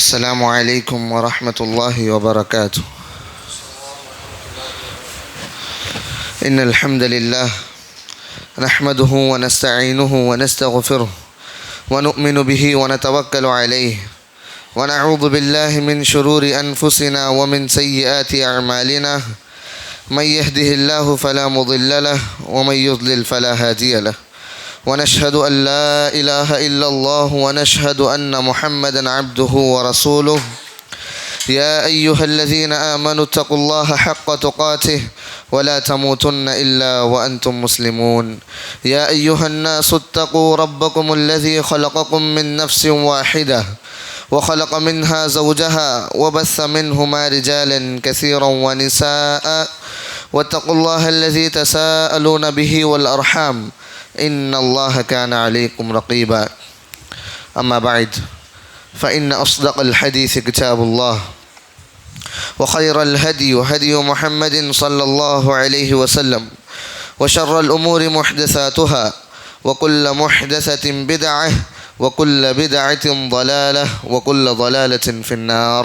السلام عليكم ورحمة الله وبركاته. إن الحمد لله نحمده ونستعينه ونستغفره ونؤمن به ونتوكل عليه ونعوذ بالله من شرور أنفسنا ومن سيئات أعمالنا. من يهده الله فلا مضل له ومن يضلل فلا هادي له. ونشهد أن لا إله إلا الله ونشهد أن محمدا عبده ورسوله. يا أيها الذين آمنوا اتقوا الله حق تقاته ولا تموتن إلا وأنتم مسلمون. يا أيها الناس اتقوا ربكم الذي خلقكم من نفس واحدة وخلق منها زوجها وبث منهما رجالا كثيرا ونساء واتقوا الله الذي تساءلون به والأرحام إن الله كان عليكم رقيبا. أما بعد فإن أصدق الحديث كتاب الله وخير الهدي هدي محمد صلى الله عليه وسلم وشر الأمور محدثاتها وكل محدثة بدعة وكل بدعة ضلالة وكل ضلالة في النار.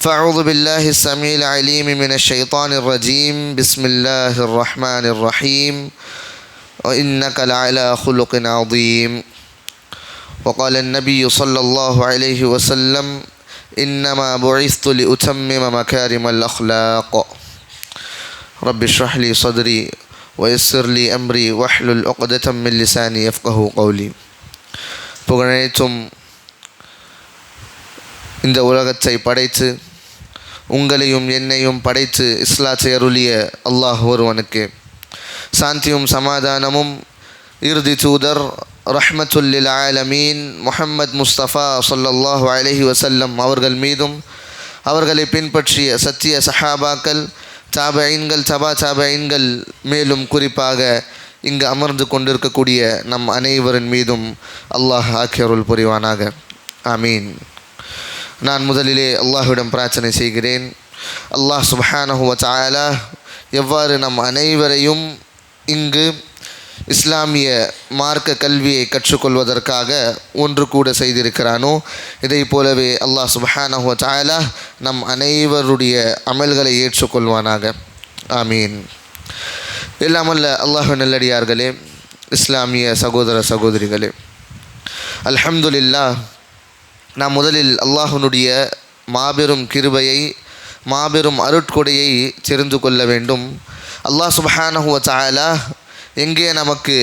فأعوذ بالله السميع العليم من الشيطان الرجيم. بسم الله الرحمن الرحيم. وإنك لعلى خلق عظيم. وقال النبي صلى الله عليه وسلم إنما بعثت لأتمم مكارم الأخلاق. رب اشرح لي صدري ويسر لي أمري واحلل عقدة من لساني يفقهوا قولي. புகழனைத்தும் இந்த உலகத்தை படைத்து உங்களையும் என்னையும் படைத்து இஸ்லாத்தை அருளிய அல்லாஹ் ஒருவனுக்கு சாந்தியும் சமாதானமும் இறுதி தூதர் ரஹ்மத்துல்லில் ஆலமீன் முஹம்மத் முஸ்தபா ஸல்லல்லாஹு அலைஹி வஸல்லம் அவர்கள் மீதும் அவர்களை பின்பற்றிய சத்திய சஹாபாக்கள் தாபஈன்கள் தபா தாபஈன்கள் மேலும் குறிப்பாக இங்கு அமர்ந்து கொண்டிருக்கக்கூடிய நம் அனைவரின் மீதும் அல்லாஹ் ஆக்கியருள் புரிவானாக. ஆமீன். நான் முதலிலே அல்லாஹ்விடம் பிரார்த்தனை செய்கிறேன். அல்லாஹ் சுப்ஹானஹு வ தஆலா எவ்வாறு நம் அனைவரையும் இங்கு இஸ்லாமிய மார்க்க கல்வியை கற்றுக்கொள்வதற்காக ஒன்று கூட செய்திருக்கிறானோ இதை போலவே அல்லாஹ் சுப்ஹானஹு வ தஆலா நம் அனைவருடைய அமல்களை ஏற்றுக்கொள்வானாக. ஆமீன். எல்லாமல்ல அல்லாஹ் நல்லடியார்களே, இஸ்லாமிய சகோதர சகோதரிகளே, அல்ஹம்துலில்லாஹ், நாம் முதலில் அல்லாஹ்வுடைய மாபெரும் கிருபையை மாபெரும் அருட்கொடையை தெரிந்து கொள்ள வேண்டும். அல்லாஹ் சுப்ஹானஹு வ தஆலா எங்கே நமக்கு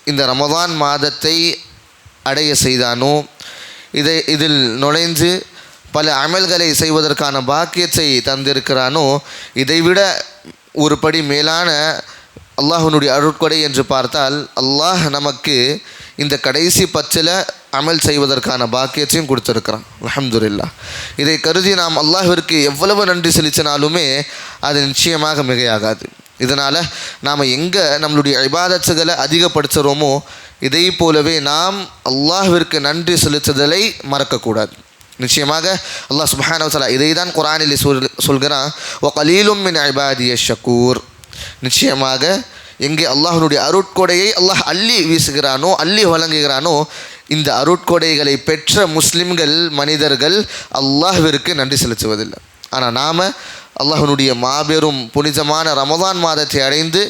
இந்த ரமதான் மாதத்தை அடைய செய்தானோ இதில் நுழைந்து பல அமல்களை செய்வதற்கான பாக்கியத்தை தந்திருக்கிறானோ இதைவிட ஒரு படி மேலான அல்லாஹ்வுடைய அருட்கொடை என்று பார்த்தால் அல்லாஹ் நமக்கு இந்த கடைசி 10 அமல் செய்வதற்கான பாக்கியத்தையும் கொடுத்துருக்கிறான். அல்ஹம்துலில்லாஹ். இதை கருதி நாம் அல்லாஹ்விற்கு எவ்வளவு நன்றி செலுத்தினாலுமே அது நிச்சயமாக மிகையாகாது. இதனால் நாம் எங்கே நம்மளுடைய இபாதத்துகளை அதிகப்படுத்துகிறோமோ இதை போலவே நாம் அல்லாஹ்விற்கு நன்றி செலுத்துதலை மறக்கக்கூடாது. நிச்சயமாக அல்லாஹ் சுப்ஹானஹு வ தஆலா இதை தான் குர்ஆனில் சொல்கிறான், வ கலீலும் மின் இபாதிய ஷக்கூர். நிச்சயமாக எங்கே அல்லாஹ்வுடைய அருட்கொடையை அல்லாஹ் அள்ளி வீசுகிறானோ அள்ளி வழங்குகிறானோ இந்த அருட்கொடைகளை பெற்ற முஸ்லிம்கள் மனிதர்கள் அல்லாஹ்விற்கு நன்றி செலுத்துவதில்லை. ஆனால் நாம் அல்லாஹ்வுடைய மாபெரும் புனிதமான ரமதான் மாதத்தை அடைந்து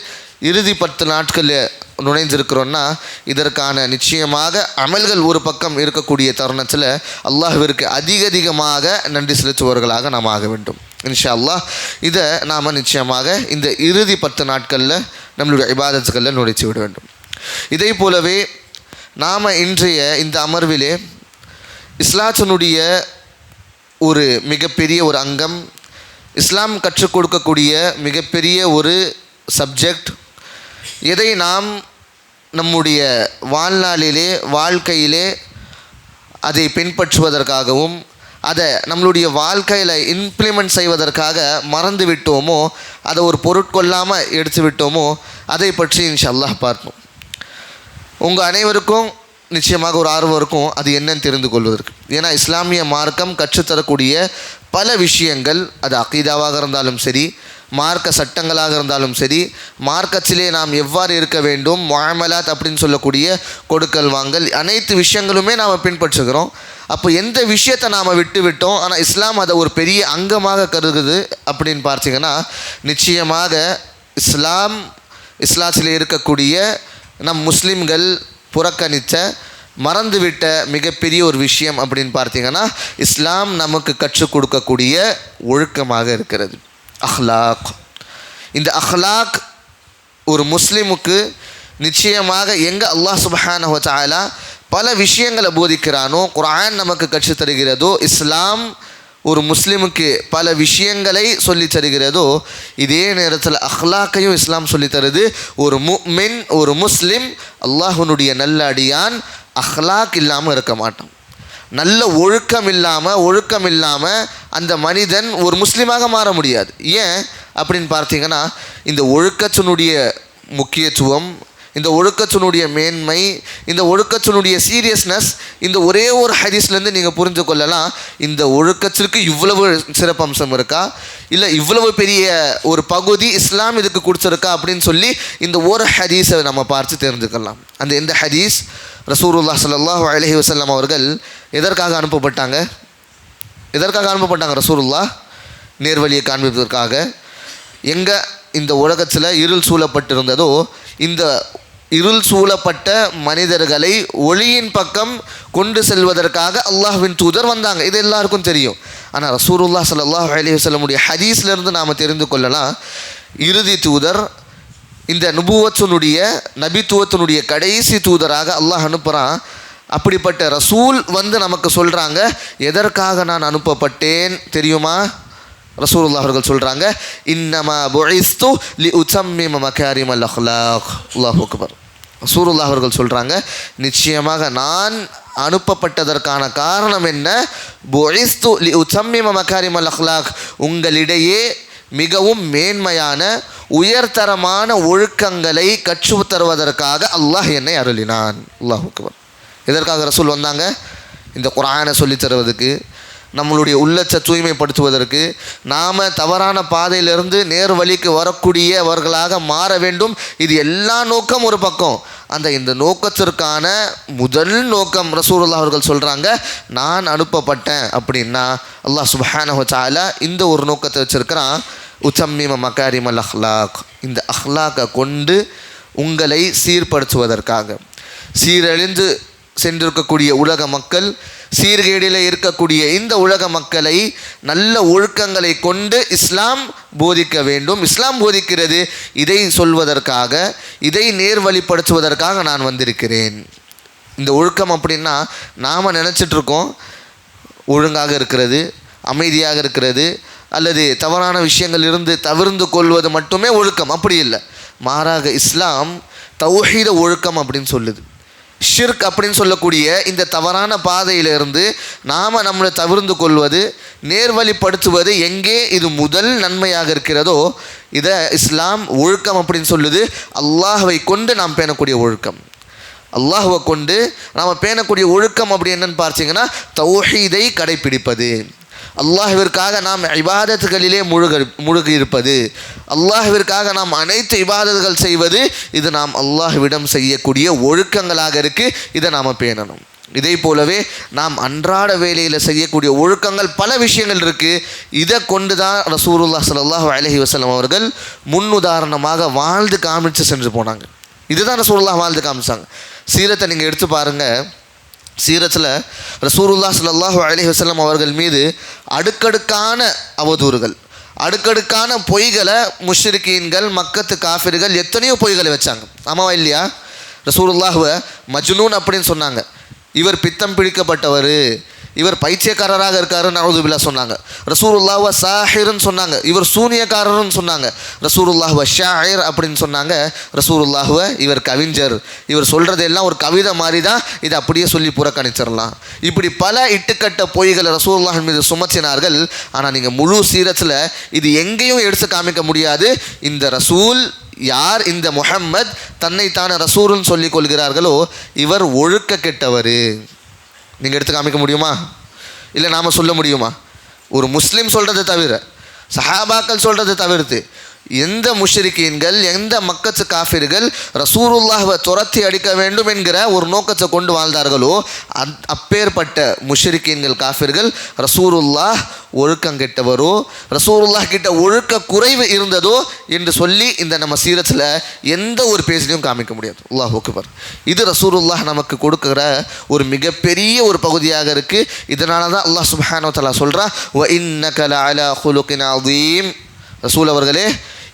இறுதி 10 நாட்களில் நுழைந்திருக்கிறோன்னா இதற்கான நிச்சயமாக அமல்கள் ஒரு பக்கம் இருக்கக்கூடிய தருணத்தில் அல்லாஹ்விற்கு அதிகமாக நன்றி செலுத்துபவர்களாக நாம் ஆக வேண்டும். இன்ஷா அல்லாஹ் இதை நாம் நிச்சயமாக இந்த இறுதி 10 நாட்களில் நம்மளுடைய இபாதத்துகளில் நுழைச்சி விட வேண்டும். இதே போலவே நாம் இன்றைய இந்த அமர்விலே இஸ்லாத்தினுடைய ஒரு மிகப்பெரிய ஒரு அங்கம், இஸ்லாம் கற்றுக் கொடுக்கக்கூடிய மிகப்பெரிய ஒரு சப்ஜெக்ட், எதை நாம் நம்முடைய வாழ்நாளிலே வாழ்க்கையிலே அதை பின்பற்றுவதற்காகவும் அதை நம்மளுடைய வாழ்க்கையில் இம்ப்ளிமெண்ட் செய்வதற்காக மறந்து விட்டோமோ, அதை ஒரு பொருட்கொள்ளாமல் எடுத்து விட்டோமோ அதை பற்றி இன்ஷா அல்லாஹ் பார்ப்போம். உங்கள் அனைவருக்கும் நிச்சயமாக ஒரு ஆர்வம் இருக்கும் அது என்னன்னு தெரிந்து கொள்வதற்கு. ஏன்னா இஸ்லாமிய மார்க்கம் கற்றுத்தரக்கூடிய பல விஷயங்கள், அது அகீதாவாக இருந்தாலும் சரி, மார்க்க சட்டங்களாக இருந்தாலும் சரி, மார்க்கத்திலே நாம் எவ்வாறு இருக்க வேண்டும், முஆமலாத் அப்படின்னு சொல்லக்கூடிய கொடுக்கல் வாங்கல், அனைத்து விஷயங்களுமே நாம் பின்பற்றுகிறோம். அப்போ எந்த விஷயத்தை நாம் விட்டு விட்டோம், ஆனால் இஸ்லாம் அதை ஒரு பெரிய அங்கமாக கருதுது அப்படின்னு பார்த்தீங்கன்னா, நிச்சயமாக இஸ்லாத்தில் இருக்கக்கூடிய நம் முஸ்லீம்கள் புறக்கணித்த மறந்துவிட்ட மிகப்பெரிய ஒரு விஷயம் அப்படின்னு பார்த்தீங்கன்னா, இஸ்லாம் நமக்கு கற்றுக் கொடுக்கக்கூடிய ஒழுக்கமாக இருக்கிறது, அஹ்லாக். இந்த அஹ்லாக் ஒரு முஸ்லீமுக்கு நிச்சயமாக எங்கே அல்லாஹ் சுப்ஹானஹு வ தஆலா பல விஷயங்களை போதிக்கிறானோ, குர்ஆன் நமக்கு கற்றுத் தருகிறதோ, இஸ்லாம் ஒரு முஸ்லீமுக்கு பல விஷயங்களை சொல்லித் தருகிறதோ, இதே நேரத்தில் அஹ்லாக்கையும் இஸ்லாம் சொல்லித் தருது. ஒரு முஃமின், ஒரு முஸ்லிம், அல்லாஹ்வுடைய நல்ல அடியான் அஹ்லாக் இல்லாமல் இருக்க மாட்டான். நல்ல ஒழுக்கம் இல்லாமல் அந்த மனிதன் ஒரு முஸ்லீமாக மாற முடியாது. ஏன் அப்படின்னு பார்த்தீங்கன்னா, இந்த ஒழுக்கத்தினுடைய முக்கியத்துவம், இந்த ஒழுக்கத்தினுடைய மேன்மை, இந்த ஒழுக்கத்தினுடைய சீரியஸ்னஸ் இந்த ஒரே ஒரு ஹதீஸ்லேருந்து நீங்கள் புரிந்து கொள்ளலாம். இந்த ஒழுக்கத்திற்கு இவ்வளவு சிறப்பம்சம் இருக்கா, இல்லை இவ்வளவு பெரிய ஒரு பகுதி இஸ்லாம் இதுக்கு கொடுத்துருக்கா அப்படின்னு சொல்லி இந்த ஒரு ஹதீஸை நம்ம பார்த்து தெரிஞ்சுக்கலாம். அந்த எந்த ஹதீஸ்? ரசூலுல்லாஹ் ஸல்லல்லாஹு அலைஹி வஸல்லம் அவர்கள் எதற்காக அனுப்பப்பட்டாங்க? ரசூலுல்லாஹ் நேர்வழியை காண்பிப்பதற்காக. எங்கே இந்த உலகத்தில் இருள் சூழப்பட்டிருந்ததோ, இந்த இருள் சூழப்பட்ட மனிதர்களை ஒளியின் பக்கம் கொண்டு செல்வதற்காக அல்லாஹ்வின் தூதர் வந்தாங்க. இது எல்லாருக்கும் தெரியும். ஆனால் ரசூலுல்லாஹ் ஸல்லல்லாஹு அலைஹி வஸல்லமுடைய ஹதீஸ்லேருந்து நாம் தெரிந்து கொள்ளலாம், இறுதி தூதர், இந்த நபித்துவத்தினுடைய கடைசி தூதராக அல்லாஹ் அனுப்புகிறான். அப்படிப்பட்ட ரசூல் வந்து நமக்கு சொல்கிறாங்க, எதற்காக நான் அனுப்பப்பட்டேன் தெரியுமா? ரசூலுல்லாஹ் அவர்கள் சொல்கிறாங்க, இன்னமா புஇஸ்து லிஉத்தம்மிம மகாரிமல் அஹ்லாக். அல்லாஹு அக்பர். ரசூலுல்லாஹ் அவர்கள் சொல்கிறாங்க, நிச்சயமாக நான் அனுப்பப்பட்டதற்கான காரணம் என்ன? புஇஸ்து லிஉத்தம்மிம மகாரிமல் அஹ்லாக், உங்களிடையே மிகவும் மேன்மையான உயர்தரமான ஒழுக்கங்களை கற்றுத் தருவதற்காக அல்லாஹ் என்னை அருளினான். அல்லாஹு அக்பர். எதற்காக ரசூல் வந்தாங்க? இந்த குர்ஆனை சொல்லித் தருவதற்கு, நம்மளுடைய உள்ளத்தை தூய்மைப்படுத்துவதற்கு, நாம் தவறான பாதையிலிருந்து நேர் வழிக்கு வரக்கூடியவர்களாக மாற வேண்டும். இது எல்லா நோக்கம் ஒரு பக்கம். இந்த நோக்கத்திற்கான முதல் நோக்கம் ரசூலுல்லாஹ் அவர்கள் சொல்கிறாங்க, நான் அனுப்பப்பட்டேன் அப்படின்னா அல்லாஹ் சுப்ஹானஹு வ தஆலா இந்த ஒரு நோக்கத்தை வச்சுருக்கிறான், உத்தம்மிம மகாரிமல் அஹ்லாக். இந்த அஹ்லாக்கை கொண்டு உங்களை சீர்படுத்துவதற்காக, சீரழிந்து சென்றிருக்கக்கூடிய உலக மக்கள், சீர்கேடில் இருக்கக்கூடிய இந்த உலக மக்களை நல்ல ஒழுக்கங்களை கொண்டு இஸ்லாம் போதிக்க வேண்டும். இஸ்லாம் போதிக்கிறது, இதை சொல்வதற்காக, இதை நேர்வழிப்படுத்துவதற்காக நான் வந்திருக்கிறேன். இந்த ஒழுக்கம் அப்படின்னா நாம் நினச்சிட்ருக்கோம் ஒழுங்காக இருக்கிறது, அமைதியாக இருக்கிறது, அல்லது தவறான விஷயங்கள் இருந்து தவிர்ந்து கொள்வது மட்டுமே ஒழுக்கம். அப்படி இல்லை. மாறாக இஸ்லாம் தௌஹீத ஒழுக்கம் அப்படின்னு சொல்லுது. ஷிர்க் அப்படின்னு சொல்லக்கூடிய இந்த தவறான பாதையிலிருந்து நாம் நம்மளை தவிர்ந்து கொள்வது, நேர்வழிப்படுத்துவது எங்கே இது முதல் நன்மையாக இருக்கிறதோ, இதை இஸ்லாம் ஒழுக்கம் அப்படின்னு சொல்லுது. அல்லாஹ்வை கொண்டு நாம் பேணக்கூடிய ஒழுக்கம், அல்லாஹ்வை கொண்டு நாம் பேணக்கூடிய ஒழுக்கம் அப்படி என்னன்னு பார்த்தீங்கன்னா, தௌஹீதை கடைப்பிடிப்பது, அல்லாஹ்விற்காக நாம் இபாதத்துகளிலே முழுகி இருப்பது, அல்லாஹ்விற்காக நாம் அனைத்து இபாதத்துகள் செய்வது, இது நாம் அல்லாஹ்விடம் செய்யக்கூடிய ஒழுக்கங்களாக இருக்குது. இதை நாம் பேணணும். இதே போலவே நாம் அன்றாட வேலையில் செய்யக்கூடிய ஒழுக்கங்கள் பல விஷயங்கள் இருக்குது. இதை கொண்டு தான் ரசூலுல்லாஹ் ஸல்லல்லாஹு அலைஹி வஸல்லம் அவர்கள் முன்னுதாரணமாக வாழ்ந்து காமிச்சு சென்று போனாங்க. இதுதான் ரசூலுல்லாஹ் வாழ்ந்து காமிச்சாங்க. சீரத்தை நீங்கள் எடுத்து பாருங்கள். சீரத்தில் ரசூலுல்லாஹ் ஸல்லல்லாஹு அலைஹி வஸல்லம் அவர்கள் மீது அடுக்கடுக்கான அவதூறுகள், அடுக்கடுக்கான பொய்களை முஷ்ரிக்கீன்கள், மக்கத்து காஃபிர்கள் எத்தனையோ பொய்களை வச்சாங்க. ஆமாவா இல்லையா? ரசூலுல்லாஹ்வை மஜ்னூன் அப்படின்னு சொன்னாங்க. இவர் பித்தம் பிடிக்கப்பட்டவர், இவர் பைத்தியக்காரராக இருக்காருன்னு நவுதுபில்லாஹ் சொன்னாங்க. ரசூலுல்லாஹ்வை சாஹிர்னு சொன்னாங்க. இவர் சூனியக்காரர்னு சொன்னாங்க. ரசூலுல்லாஹ்வை ஷாயிர் அப்படின்னு சொன்னாங்க. ரசூலுல்லாஹ்வை இவர் கவிஞர், இவர் சொல்கிறதெல்லாம் ஒரு கவிதை மாதிரி தான், இதை அப்படியே சொல்லி புறக்கணிச்சிடலாம். இப்படி பல இட்டுக்கட்ட பொய்களை ரசூலுல்லாஹ் மீது சுமத்தினார்கள். ஆனால் நீங்கள் முழு சீரத்தில் இது எங்கேயும் எடுத்து காமிக்க முடியாது. இந்த ரசூல் யார், இந்த முஹம்மத் தன்னைத்தான ரசூல்னு சொல்லிக் கொள்கிறார்களோ இவர் ஒழுக்க கெட்டவர். நீங்கள் எடுத்து காமிக்க முடியுமா? இல்லை நாம் சொல்ல முடியுமா? ஒரு முஸ்லீம் சொல்கிறத தவிர, சஹாபாக்கள் சொல்கிறத தவிர்த்து எந்த முஷ்ரிக்கீன்கள், எந்த மக்கத்து காஃபிர்கள் ரசூலுல்லாஹ்வை துரத்தி அடிக்க வேண்டும் என்கிற ஒரு நோக்கத்தை கொண்டு வாழ்ந்தார்களோ அப்பேற்பட்ட முஷ்ரிக்கீன்கள் காஃபிர்கள் ரசூலுல்லாஹ் ஒழுக்கம் கெட்டவரோ, ரசூலுல்லாஹ் கிட்ட ஒழுக்க குறைவு இருந்ததோ என்று சொல்லி இந்த நம்ம சீரத்தில் எந்த ஒரு பேஜ்லையும் காமிக்க முடியாது. அல்லாஹ் அக்பர். இது ரசூலுல்லாஹ் நமக்கு கொடுக்குற ஒரு மிகப்பெரிய ஒரு பகுதியாக இருக்குது. இதனால தான் அல்லாஹ் சுப்ஹானஹு வ தஆலா சொல்கிறான், வ இன்னக லஅலா குலுகின் அதீம். ரசூல் அவர்களே,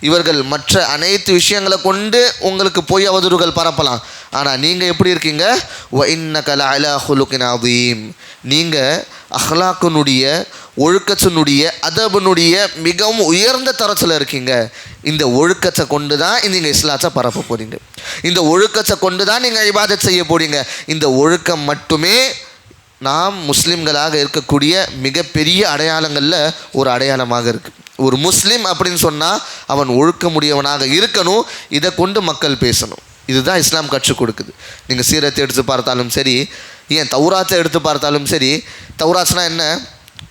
இவர்கள் மற்ற அனைத்து விஷயங்களை கொண்டு உங்களுக்கு பொய் அவதூறுகள் பரப்பலாம், ஆனால் நீங்கள் எப்படி இருக்கீங்க? வ இன்னக லஅலா குலுகின் அதீம். நீங்கள் அஹ்லாக்கினுடைய, ஒழுக்கத்தினுடைய, அதபனுடைய மிகவும் உயர்ந்த தரத்தில் இருக்கீங்க. இந்த ஒழுக்கத்தை கொண்டு தான் நீங்கள் இஸ்லாத்தை பரப்ப போகிறீங்க. இந்த ஒழுக்கத்தை கொண்டு தான் நீங்கள் இபாதத் செய்ய போகிறீங்க. இந்த ஒழுக்கம் மட்டுமே நாம் முஸ்லிம்களாக இருக்கக்கூடிய மிகப்பெரிய அடையாளங்களில் ஒரு அடையாளமாக இருக்குது. ஒரு முஸ்லீம் அப்படின்னு சொன்னால் அவன் ஒழுக்கமுடையவனாக இருக்கணும். இதை கொண்டு மக்கள் பேசணும். இதுதான் இஸ்லாம் கற்றுக் கொடுக்குது. நீங்கள் சீரத்தை எடுத்து பார்த்தாலும் சரி, ஏன் தௌராத்தை எடுத்து பார்த்தாலும் சரி. தௌராத்னா என்ன?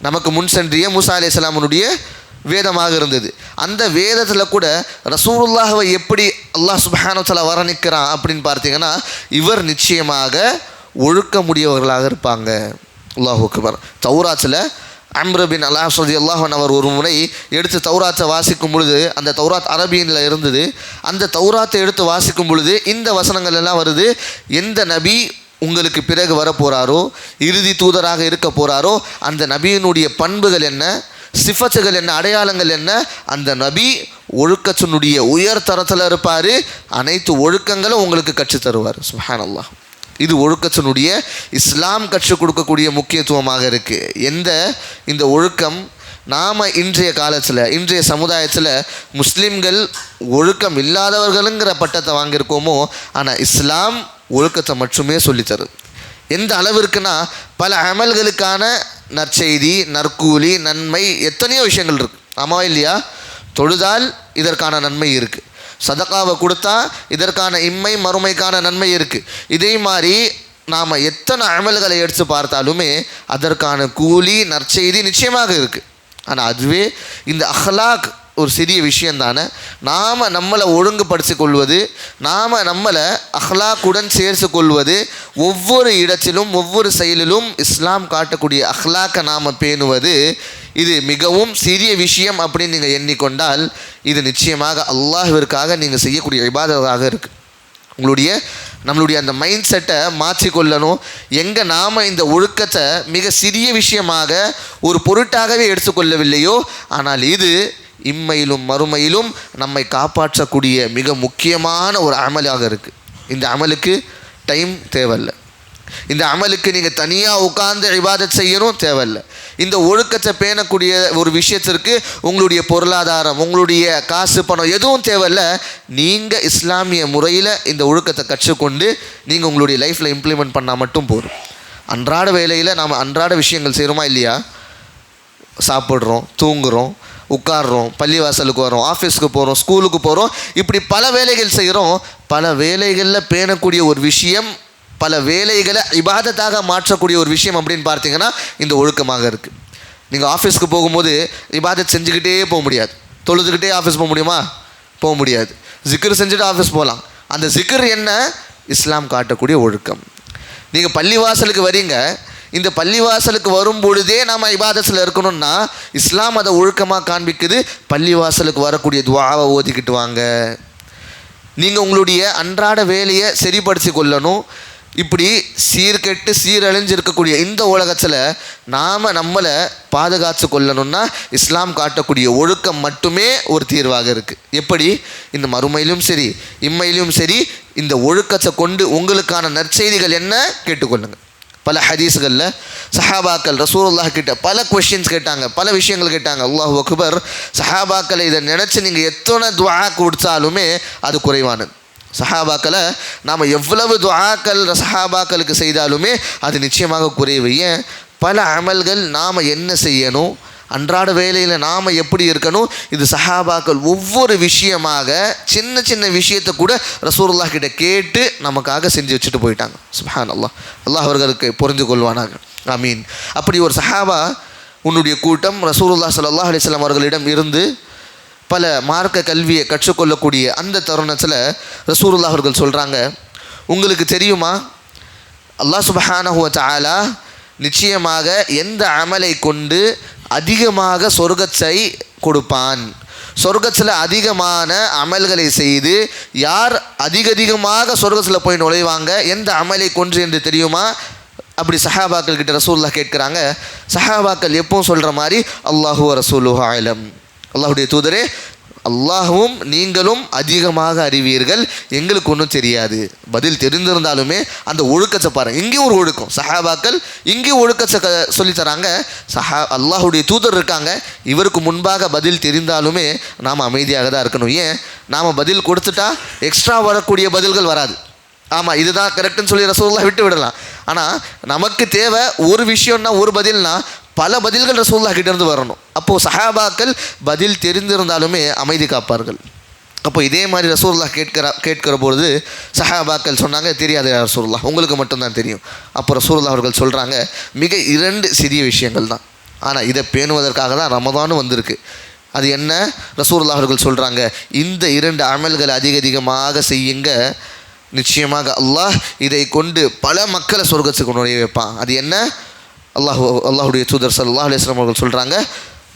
நமக்கு முன் சென்றிய மூசா அலைஹிஸ்ஸலாமுடைய வேதமாக இருந்தது. அந்த வேதத்தில் கூட ரசூலுல்லாஹ்வை எப்படி அல்லாஹ் சுப்ஹானஹு வ தஆலா வர்ணிக்கிறான் அப்படின்னு பார்த்தீங்கன்னா, இவர் நிச்சயமாக ஒழுக்கமுடையவர்களாக இருப்பாங்க. அல்லாஹ் அக்பர். தௌராத்தில் அம்ர் பின் அல்-ஆஸ் ரலியல்லாஹு அன்ஹு அவர் ஒரு முறை எடுத்து தௌராத்தை வாசிக்கும் பொழுது, அந்த தௌராத் அரபியில் இருந்தது. அந்த தௌராத்தை எடுத்து வாசிக்கும் பொழுது இந்த வசனங்கள் எல்லாம் வருது. எந்த நபி உங்களுக்கு பிறகு வரப்போகிறாரோ, இறுதி தூதராக இருக்க போகிறாரோ, அந்த நபியினுடைய பண்புகள் என்ன, சிஃபத்துகள் என்ன, அடையாளங்கள் என்ன, அந்த நபி ஒழுக்கத்தினுடைய உயர் தரத்தில் இருப்பார். அனைத்து ஒழுக்கங்களும் உங்களுக்கு கற்றுத் தருவார். சுப்ஹானல்லாஹ். இது ஒழுக்கத்தினுடைய இஸ்லாம் கற்றுக் கொடுக்கக்கூடிய முக்கியத்துவமாக இருக்குது. இந்த ஒழுக்கம் நாம் இன்றைய காலத்தில், இன்றைய சமுதாயத்தில் முஸ்லீம்கள் ஒழுக்கம் இல்லாதவர்களுங்கிற பட்டத்தை வாங்கியிருக்கோமோ, ஆனால் இஸ்லாம் ஒழுக்கத்தை மட்டுமே சொல்லித்தருது. எந்த அளவிற்குனா, பல அமல்களுக்கான நற்செய்தி, நற்கூலி, நன்மை, எத்தனையோ விஷயங்கள் இருக்குது. ஆமாவா இல்லையா? தொழுதால் இதற்கான நன்மை இருக்குது. சதகாவை கொடுத்தா இதற்கான இம்மை மறுமைக்கான நன்மை இருக்குது. இதே மாதிரி நாம் எத்தனை அமல்களை எடுத்து பார்த்தாலுமே அதற்கான கூலி, நற்செய்தி நிச்சயமாக இருக்குது. ஆனால் அதுவே இந்த அஹ்லாக் ஒரு சிறிய விஷயந்தானே. நாம் நம்மளை ஒழுங்குபடுத்தி கொள்வது, நாம் நம்மளை அஹ்லாக்குடன் சேர்த்து கொள்வது, ஒவ்வொரு இடத்திலும் ஒவ்வொரு செயலிலும் இஸ்லாம் காட்டக்கூடிய அஹ்லாக்கை நாம் பேணுவது, இது மிகவும் சிறிய விஷயம் அப்படின்னு நீங்கள் எண்ணிக்கொண்டால் இது நிச்சயமாக அல்லாஹ்விற்காக நீங்கள் செய்யக்கூடிய இபாதத்தாக இருக்குது. நம்மளுடைய அந்த மைண்ட் செட்டை மாற்றிக்கொள்ளணும். எங்கே நாம் இந்த ஒழுக்கத்தை மிக சிறிய விஷயமாக ஒரு பொருட்டாகவே எடுத்துக்கொள்ளவில்லையோ, ஆனால் இது இம்மையிலும் மறுமையிலும் நம்மை காப்பாற்றக்கூடிய மிக முக்கியமான ஒரு அமலாக இருக்குது. இந்த அமலுக்கு டைம் தேவையில்லை. இந்த அமலுக்கு நீங்கள் தனியாக உட்கார்ந்து இபாதத் செய்யணும் தேவையில்லை. இந்த ஒழுக்கத்தை பேணக்கூடிய ஒரு விஷயத்திற்கு உங்களுடைய பொருளாதாரம், உங்களுடைய காசு, பணம் எதுவும் தேவையில்லை. நீங்கள் இஸ்லாமிய முறையில் இந்த ஒழுக்கத்தை கற்றுக்கொண்டு நீங்கள் உங்களுடைய லைஃப்பில் இம்ப்ளிமெண்ட் பண்ணால் மட்டும் போதும். அன்றாட வேலையில் நாம் அன்றாட விஷயங்கள் செய்கிறோமா இல்லையா? சாப்பிட்றோம், தூங்குகிறோம், உட்கார்றோம், பள்ளிவாசலுக்கு வரோம், ஆஃபீஸ்க்கு போகிறோம், ஸ்கூலுக்கு போகிறோம், இப்படி பல வேலைகள் செய்கிறோம். பல வேலைகளில் பேணக்கூடிய ஒரு விஷயம், பல வேலைகளை இபாதத்தாக மாற்றக்கூடிய ஒரு விஷயம் அப்படின்னு பார்த்தீங்கன்னா இந்த ஒழுக்கமாக இருக்குது. நீங்கள் ஆஃபீஸ்க்கு போகும்போது இபாதத் செஞ்சுக்கிட்டே போக முடியாது. தொழுதுகிட்டே ஆஃபீஸ் போக முடியுமா? போக முடியாது. ஜிக்ர் செஞ்சுட்டு ஆஃபீஸ் போகலாம். அந்த ஜிக்ர் என்ன? இஸ்லாம் காட்டக்கூடிய ஒழுக்கம். நீங்கள் பள்ளிவாசலுக்கு வரீங்க, இந்த பள்ளிவாசலுக்கு வரும் பொழுதே நாம் இபாதத்தில் இருக்கணும்னா இஸ்லாம் அதை ஒழுக்கமாக காண்பிக்குது. பள்ளிவாசலுக்கு வரக்கூடிய துஆவை ஓதிக்கிட்டு வாங்க. நீங்கள் உங்களுடைய அன்றாட வேலையை சரிப்படுத்தி கொள்ளணும். இப்படி சீர்கெட்டு சீரழிஞ்சிருக்கக்கூடிய இந்த உலகத்தில் நாம் நம்மளை பாதுகாத்து கொள்ளணும்னா இஸ்லாம் காட்டக்கூடிய ஒழுக்கம் மட்டுமே ஒரு தீர்வாக இருக்குது. எப்படி? இந்த மறுமையிலும் சரி இம்மையிலும் சரி இந்த ஒழுக்கத்தை கொண்டு உங்களுக்கான நற்செய்திகள் என்ன கேட்டுக்கொள்ளுங்கள். பல ஹதீஸ்களில் சஹாபாக்கள் ரசூலுல்லாஹ் கிட்ட பல கொஸ்டின்ஸ் கேட்டாங்க, பல விஷயங்கள் கேட்டாங்க. அல்லாஹு அக்பர். சஹாபாக்களை இதை நினச்சி நீங்கள் எத்தனை துஆ கொடுத்தாலுமே அது குறைவானது. சஹாபாக்களை நாம் எவ்வளவு துஆக்கள் சஹாபாக்களுக்கு செய்தாலுமே அது நிச்சயமாக குறைவு. ஏன்? பல அமல்கள் நாம் என்ன செய்யணும், அன்றாட வேலையில் நாம் எப்படி இருக்கணும், இது சஹாபாக்கள் ஒவ்வொரு விஷயமாக சின்ன சின்ன விஷயத்தை கூட ரசூலுல்லாஹ் கிட்ட கேட்டு நமக்காக செஞ்சு வச்சுட்டு போயிட்டாங்க. சுப்ஹானல்லாஹ். அல்லாஹ் அவர்களுக்கு புரிந்து கொள்வானாக. ஆமீன். அப்படி ஒரு சஹாபா உன்னுடைய கூட்டம் ரசூலுல்லாஹ் ஸல்லல்லாஹு அலைஹி வஸல்லம் அவர்களிடம் இருந்து பல மார்க்க கல்வியை கற்றுக்கொள்ளக்கூடிய அந்த தருணத்தில் ரசூலுல்லாஹ் அவர்கள் சொல்கிறாங்க, உங்களுக்கு தெரியுமா, அல்லாஹ் சுப்ஹானஹு வ தஆலா நிச்சயமாக எந்த அமலை கொண்டு அதிகமாக சொர்க்கத்தை கொடுப்பான், சொர்க்கத்தில் அதிகமான அமல்களை செய்து யார் அதிகமாக சொர்க்கத்தில் போய் நுழைவாங்க, எந்த அமலை கொன்று என்று தெரியுமா? அப்படி சஹாபாக்கள் கிட்ட ரசூலுல்லாஹ் கேட்குறாங்க. சஹாபாக்கள் எப்பவும் சொல்கிற மாதிரி அல்லாஹு ரசூலுஹு அலம், அல்லாஹுடைய தூதரே அல்லாஹும் நீங்களும் அதிகமாக அறிவீர்கள், எங்களுக்கு ஒன்றும் தெரியாது. பதில் தெரிந்திருந்தாலுமே அந்த ஒழுக்கத்தை பாருங்கள், இங்கேயும் ஒரு ஒழுக்கம். சஹாபாக்கள் இங்கேயும் ஒழுக்கத்தை சொல்லித்தராங்க. அல்லாஹுடைய தூதர் இருக்காங்க, இவருக்கு முன்பாக பதில் தெரிந்தாலுமே நாம் அமைதியாக தான் இருக்கணும். ஏன், நாம் பதில் கொடுத்துட்டா எக்ஸ்ட்ரா வரக்கூடிய பதில்கள் வராது. ஆமாம், இதுதான் கரெக்டுன்னு சொல்லி ரசூலுல்லாஹ் விட்டு விடலாம். ஆனால் நமக்கு தேவை ஒரு விஷயம்னா, ஒரு பதில்னா பல பதில்கள் ரசூலுல்லாஹ் கிட்டேருந்து வரணும். அப்போது சஹாபாக்கள் பதில் தெரிந்திருந்தாலுமே அமைதி காப்பார்கள். அப்போ இதே மாதிரி ரசூலுல்லாஹ் கேட்கிற பொழுது சஹாபாக்கள் சொன்னாங்க, தெரியாது யா ரசூலுல்லாஹ், உங்களுக்கு மட்டும்தான் தெரியும். அப்போ ரசூலுல்லாஹ் அவர்கள் சொல்கிறாங்க, மிக 2 சிறிய விஷயங்கள் தான், ஆனால் இதை பேணுவதற்காக தான் ரமதானும் வந்திருக்கு. அது என்ன? ரசூலுல்லாஹ் அவர்கள் சொல்கிறாங்க, இந்த 2 அமல்களை அதிகமாக செய்யுங்க, நிச்சயமாக அல்லாஹ் இதை கொண்டு பல மக்களை சொர்க்கத்துக்கு நுழைய வைப்பான். அது என்ன? அல்லாஹுடைய தூதர் ஸல்லல்லாஹு அலைஹி வஸல்லம் அவர்கள் சொல்கிறாங்க,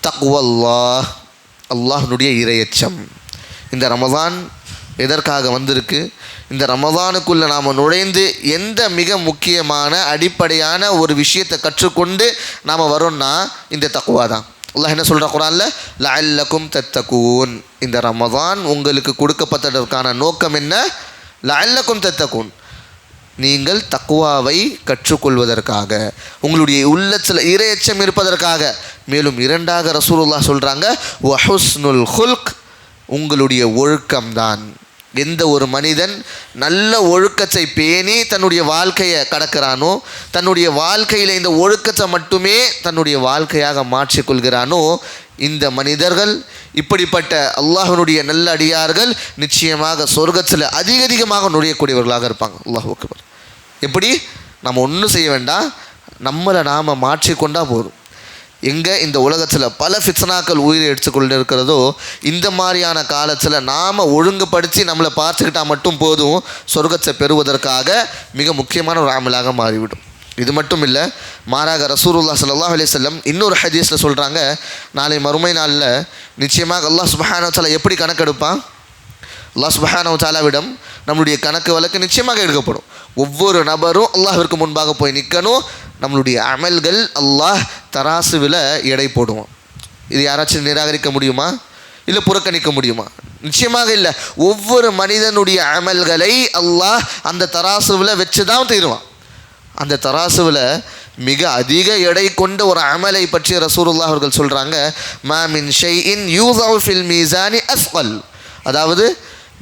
தக்வல்லாஹ், அல்லாஹ்னுடைய இறையச்சம். இந்த ரமதான் எதற்காக வந்திருக்கு? இந்த ரமதானுக்குள்ளே நாம் நுழைந்து எந்த மிக முக்கியமான அடிப்படையான ஒரு விஷயத்தை கற்றுக்கொண்டு நாம் வரோம்னா இந்த தக்வா தான். அல்லாஹ் என்ன சொல்கிற குர்ஆனில், லஅல்லக்கும் தத்தகூன், இந்த ரமதான் உங்களுக்கு கொடுக்கப்பட்டதற்கான நோக்கம் என்ன? லஅல்லக்கும் தத்தகூன், நீங்கள் தக்வாவை கற்றுக்கொள்வதற்காக, உங்களுடைய உள்ளத்தில் இறையச்சம் இருப்பதற்காக. மேலும் 2ஆக ரசூலுல்லாஹ் சொல்கிறாங்க, வ ஹுஸ்னுல் ஹுல்க், உங்களுடைய ஒழுக்கம்தான். எந்த ஒரு மனிதன் நல்ல ஒழுக்கத்தை பேணி தன்னுடைய வாழ்க்கையை கடக்கிறானோ, தன்னுடைய வாழ்க்கையில் இந்த ஒழுக்கத்தை மட்டுமே தன்னுடைய வாழ்க்கையாக மாற்றிக்கொள்கிறானோ, இந்த மனிதர்கள், இப்படிப்பட்ட அல்லாஹ்வுடைய நல்ல அடியார்கள் நிச்சயமாக சொர்க்கத்தில் அதிகமாக நுழையக்கூடியவர்களாக இருப்பாங்க. அல்லாஹ் அக்பர். எப்படி? நம்ம ஒன்றும் செய்ய வேண்டாம், நம்மளை நாம் மாற்றிக்கொண்டால் போதும். எங்கே இந்த உலகத்தில் பல ஃபித்னாக்கள் உயிரை எடுத்துக்கொண்டு இருக்கிறதோ, இந்த மாதிரியான காலத்தில் நாம் ஒழுங்குபடுத்தி நம்மளை பார்த்துக்கிட்டால் மட்டும் போதும், சொர்க்கத்தை பெறுவதற்காக மிக முக்கியமான ஒரு அமலாக மாறிவிடும். இது மட்டும் இல்லை, மாறாக ரசூலுல்லாஹ் ஸல்லல்லாஹு அலைஹி வஸல்லம் இன்னொரு ஹதீஸில் சொல்கிறாங்க, நாளை மறுமை நாளில் நிச்சயமாக அல்லாஹ் சுப்ஹானஹு வ தஆலா எப்படி கணக்கெடுப்பான்? அல்லாஹ் சுப்ஹானஹு வ தஆலாவிடம் நம்மளுடைய கணக்கு வழக்கு நிச்சயமாக எடுக்கப்படும். ஒவ்வொரு நபரும் அல்லாஹ்விற்கு முன்பாக போய் நிற்கணும். நம்மளுடைய அமல்கள் அல்லாஹ் தராசுவில் எடை போடுவான். இது யாராச்சும் நிராகரிக்க முடியுமா? இல்லை புறக்கணிக்க முடியுமா? நிச்சயமாக இல்லை. ஒவ்வொரு மனிதனுடைய அமல்களை அல்லாஹ் அந்த தராசுவில் வச்சு தான் தீருவான். அந்த தராசுவில் மிக அதிக எடை கொண்ட ஒரு அமலை பற்றி ரசூலுல்லாஹ் அவர்கள் சொல்கிறாங்க, மா மின் ஷைஇன் யூஸவு ஃபில் மீசானி அஸ்கல், அதாவது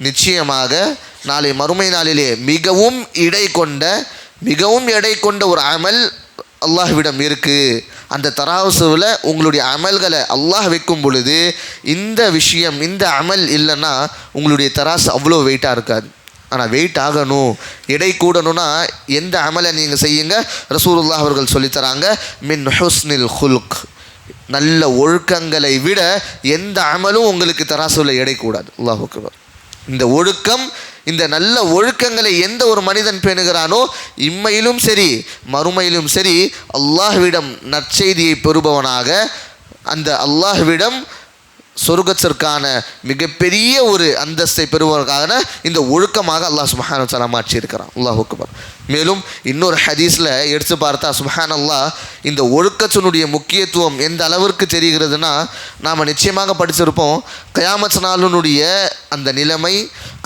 நிச்சயமாக நாளை மறுமை நாளிலே மிகவும் எடை கொண்ட ஒரு அமல் அல்லாஹ்விடம் இருக்குது. அந்த தராசுவில் உங்களுடைய அமல்களை அல்லாஹ் வைக்கும் பொழுது இந்த விஷயம், இந்த அமல் இல்லைன்னா உங்களுடைய தராசு அவ்வளோ வெயிட்டாக இருக்காது. ஆனால் வெயிட் ஆகணும், எடை கூடணும்னா எந்த அமலை நீங்கள் செய்யுங்க? ரசூலுல்லாஹ் அவர்கள் சொல்லித்தராங்க, மின் ஹுஸ்னில் ஹுல்க், நல்ல ஒழுக்கங்களை விட எந்த அமலும் உங்களுக்கு தராசுவில் எடை கூடாது. அல்லாஹ் அக்பர். இந்த ஒழுக்கம், இந்த நல்ல ஒழுக்கங்களை எந்த ஒரு மனிதன் பேணுகிறானோ, இம்மையிலும் சரி மறுமையிலும் சரி அல்லாஹ்விடம் நற்செய்தியை பெறுபவனாக, அந்த அல்லாஹ்விடம் சொர்க்கத்திற்கான மிகப்பெரிய ஒரு அந்தஸ்தை பெறுவதற்காக இந்த ஒழுக்கமாக அல்லாஹ் சுப்ஹானஹு வ தஆலா மாற்றியிருக்கிறான். அல்லாஹ் அக்பர். மேலும் இன்னொரு ஹதீஸில் எடுத்து பார்த்தா சுப்ஹானல்லாஹ், இந்த ஒழுக்கத்தினுடைய முக்கியத்துவம் எந்த அளவிற்கு தெரிகிறதுனா, நாம் நிச்சயமாக படிச்சிருப்போம், கயாமத் நாளினுடைய அந்த நிலைமை,